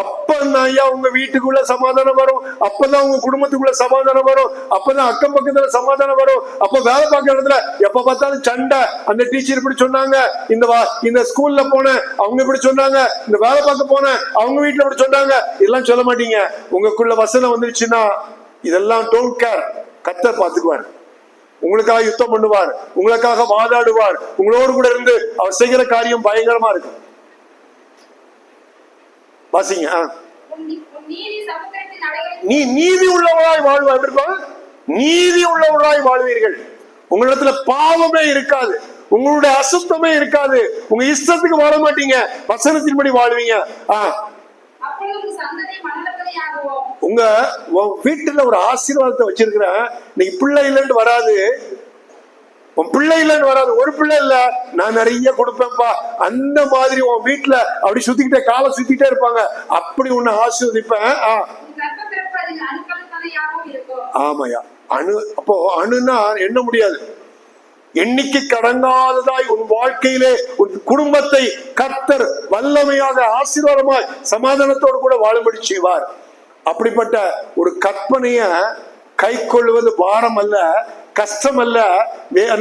அப்பதான் ஐயா உங்க வீட்டுக்குள்ள சமாதானம் வரும், அப்பதான் உங்க குடும்பத்துக்குள்ள சமாதானம் வரும், அப்பதான் அக்கம் பக்கத்துல சமாதானம் வரும். அப்ப வேலை பார்க்கிற இடத்துல எப்ப பார்த்தாலும் சண்டை. அந்த டீச்சர் இப்படி சொன்னாங்க, இந்த ஸ்கூல்ல போன அவங்க இப்படி சொன்னாங்க, இந்த வேலை பார்க்க போன அவங்க வீட்டுல இப்படி சொன்னாங்க. இதெல்லாம் சொல்ல மாட்டீங்க. உங்களுக்குள்ள வசனம் வந்துருச்சுன்னா இதெல்லாம் டோன்ட் கேர். கர்த்தர் பார்த்துக்குவார், உங்களுக்காக யுத்தம் பண்ணுவார், உங்களுக்காக வாதாடுவார், உங்களோடு கூட இருந்து அவர் செய்கிற காரியம் பயங்கரமா இருக்கு. வாசிங்க. நீ நீதி உள்ளவராய் வாழ்வார்கள், நீதி உள்ளவராய் வாழ்வீர்கள். உங்களிடத்துல பாவமே இருக்காது, உங்களுடைய அசுத்தமே இருக்காது, உங்க இஷ்டத்துக்கு வாழ மாட்டீங்க, வசனத்தின்படி வாழ்வீங்க. உங்க வீட்டுல ஒரு ஆசீர்வாதத்தை வச்சிருக்கிறேன், நீ பிள்ளை இல்லைன்னு வராது, உன் பிள்ளை இல்லைன்னு வராது. ஒரு பிள்ளை இல்ல, நான் நிறைய கொடுப்பேன்ப்பா, அந்த மாதிரி உன் வீட்டுல அப்படி சுத்திக்கிட்டே காலை சுத்திட்டே இருப்பாங்க. அப்படி உன்னை ஆசீர்வதிப்பேன். ஆமாயா, அணு. அப்போ அணுன்னா எண்ண முடியாது, எண்ணிக்கை கடங்காததாய் உன் வாழ்க்கையிலே உன் குடும்பத்தை கர்த்தர் வல்லமையாக ஆசீர்வாதமாய் சமாதானத்தோடு கூட வாழும்படி செய்வார். அப்படிப்பட்ட ஒரு கற்பனைய கை கொள்வது பாரம் அல்ல, கஷ்டம் அல்ல,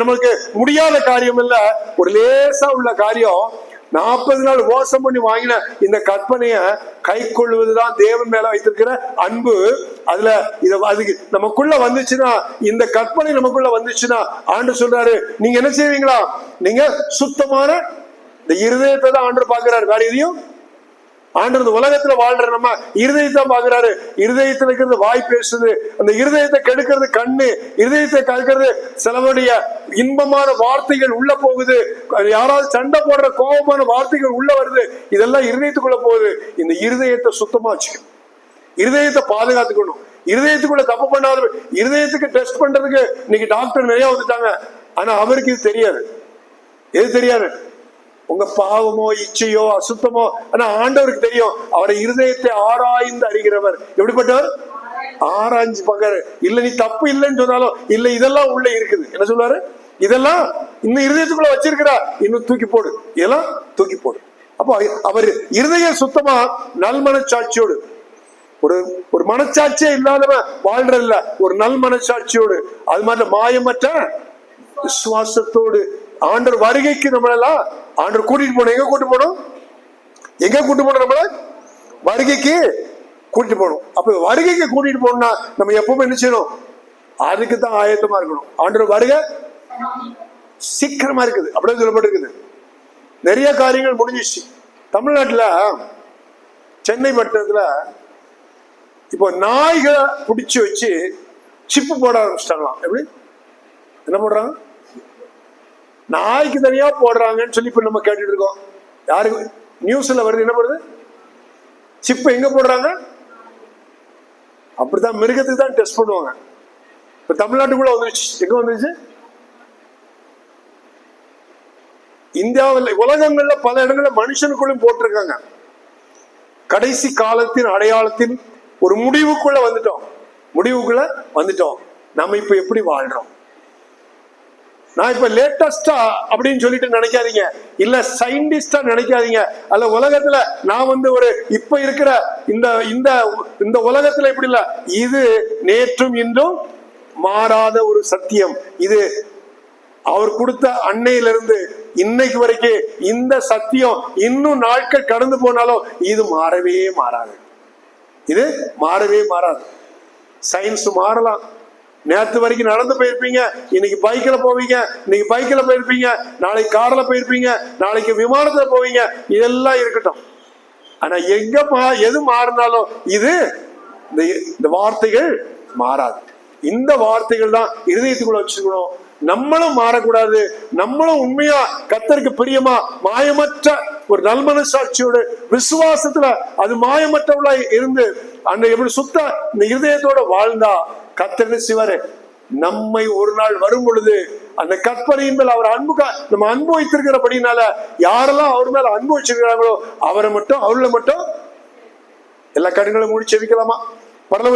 நமக்கு முடியாத காரியம் அல்ல, ஒரு லேசா உள்ள காரியம். 40 நாள் உபவாசம் பண்ணி வாங்கின இந்த கற்பனைய கை கொள்வதுதான் தேவன் மேல வைத்திருக்கிற அன்பு. அதுல அதுக்கு நமக்குள்ள வந்துச்சுன்னா, இந்த கற்பனை நமக்குள்ள வந்துச்சுன்னா ஆண்டவர் சொல்றாரு, நீங்க என்ன செய்வீங்களா? நீங்க சுத்தமான இந்த இருதயத்தை தான் ஆண்டவர் பாக்குறாரு, வேற எதையும் ஆண்டவர் இந்த உலகத்துல வாழ்ற நம்ம இருதயத்தை பாக்குறாரு. இருதயத்துல இருக்கிறது வாய் பேசுது, அந்த இருதயத்தை கெடுக்கிறது கண்ணு, இருதயத்தை கெடுக்கிறது சிலருடைய இன்பமான வார்த்தைகள் உள்ள போகுது, யாராவது சண்டை போடுற கோபமான வார்த்தைகள் உள்ள வருது, இதெல்லாம் இருதயத்துக்குள்ள போகுது. இந்த இருதயத்தை சுத்தமா வச்சுக்கணும், இருதயத்தை பாதுகாத்துக்கணும். இருதயத்துக்குள்ள தப்பு பண்ணாத, இருதயத்துக்கு டெஸ்ட் பண்றதுக்கு இன்னைக்கு டாக்டர் நிறைய வந்துட்டாங்க. ஆனா அவருக்கு இது தெரியாது. எது தெரியாது? உங்க பாவமோ இச்சையோ அசுத்தமோ. ஆனா ஆண்டவருக்கு தெரியும், அவரை இருதயத்தை ஆராய்ந்து அறிகிறவர். எப்படிப்பட்டவர்? ஆராய்ஞ்சு பாக்காரு. இல்ல நீ தப்பு இல்லைன்னு சொன்னாலும், இல்ல இதெல்லாம் உள்ள இருக்குது, என்ன சொல்லுவாரு? இதெல்லாம் இன்னும் இருதயத்துக்குள்ள வச்சிருக்கிறா, இன்னும் தூக்கி போடு, இதெல்லாம் தூக்கி போடு. அப்போ அவர் இருதய சுத்தமா நல் மனச்சாட்சியோடு, ஒரு மனச்சாட்சியே இல்லாதவன் வாழ்றதில்ல, ஒரு நல் மனச்சாட்சியோடு, அது மாதிரி மாயமற்ற விசுவாசத்தோடு ஆண்டவர் வருகைக்கு நம்மளெல்லாம் ஆண்டவர் கூட்டிட்டு போனோம். எங்க கூட்டு போனோம்? எங்க கூட்டு போனோம்? நம்மள வருகைக்கு கூட்டிட்டு போகணும். அப்ப வருகைக்கு கூட்டிட்டு போகணும்னா நம்ம எப்பவுமே என்ன செய்யணும்? அதுக்கு தான் ஆயத்தமா இருக்கணும். ஆண்டவர் வருகை சீக்கிரமா இருக்குது அப்படின்னு சொல்லப்பட்டிருக்குது. நிறைய காரியங்கள் முடிஞ்சிச்சு. தமிழ்நாட்டுல சென்னை பட்டணத்துல இப்போ நாய்களை பிடிச்சு வச்சு சிப்பு போட ஆரம்பிச்சிட்டாங்களாம். எப்படி என்ன போடுறாங்க? நாய்க்கு தனியா போடுறாங்கன்னு சொல்லி இப்ப நம்ம கேட்டுட்டு இருக்கோம். யாருக்கு நியூஸ்ல வருது? என்ன பண்ணுது? சிப்ப எங்க போடுறாங்க? அப்படித்தான் மிருகத்துக்கு தான் டெஸ்ட் பண்ணுவாங்க. இப்ப தமிழ்நாட்டுக்குள்ள வந்துருச்சு. எங்க வந்துருச்சு? இந்தியாவில், உலகங்கள்ல பல இடங்கள்ல மனுஷனுக்குள்ளும் போட்டிருக்காங்க. கடைசி காலத்தின் அடையாளத்தின் ஒரு முடிவுக்குள்ள வந்துட்டோம். நம்ம இப்ப எப்படி வாழ்றோம்? நான் இப்ப லேட்டஸ்டா அப்படின்னு சொல்லிட்டு நினைக்காதீங்க, இல்ல சயின்டிஸ்டா நினைக்காதீங்க. அல்ல உலகத்துல நான் ஒரு இப்ப இருக்கிற இந்த உலகத்துல இப்படி இல்ல, இது நேற்றும் இன்றும் மாறாத ஒரு சத்தியம். இது அவர் கொடுத்த அன்னையிலிருந்து இன்னைக்கு வரைக்கும் இந்த சத்தியம் இன்னும் நாட்கள் கடந்து போனாலும் இது மாறவே மாறாது. சயின்ஸ் மாறலாம். நேற்று வரைக்கும் நடந்து போயிருப்பீங்க, இன்னைக்கு பைக்ல போவீங்க, இன்னைக்கு பைக்ல போயிருப்பீங்க, நாளைக்கு கார்ல போயிருப்பீங்க, நாளைக்கு விமானத்துல போவீங்க, இதெல்லாம் இருக்கட்டும். ஆனா எது மாறினாலும் இது இந்த வார்த்தைகள் மாறாது. இந்த வார்த்தைகள் தான் இருதயத்துக்குள்ள வச்சுக்கணும். நம்மளும் மாறக்கூடாது. நம்மளும் உண்மையா கர்த்தருக்கு பிரியமா மாயமற்ற ஒரு நல்மனசாட்சியோட விசுவாசத்துல அது மாயமற்றவளா இருந்து அந்த எப்படி சுத்த இந்த இருதயத்தோட வாழ்ந்தா கர்த்தர் சிவரு நம்மை ஒரு நாள் வரும் பொழுது அந்த கற்பனையின் மேல் அவர் நம்ம அன்பு வைத்திருக்கிறபடினால யாரெல்லாம் அவர் மேல அன்பு வச்சிருக்கிறாங்களோ அவரை மட்டும் அவர்களை மட்டும் எல்லா கண்களும் மூடி செவிக்கலாமா? பரலோக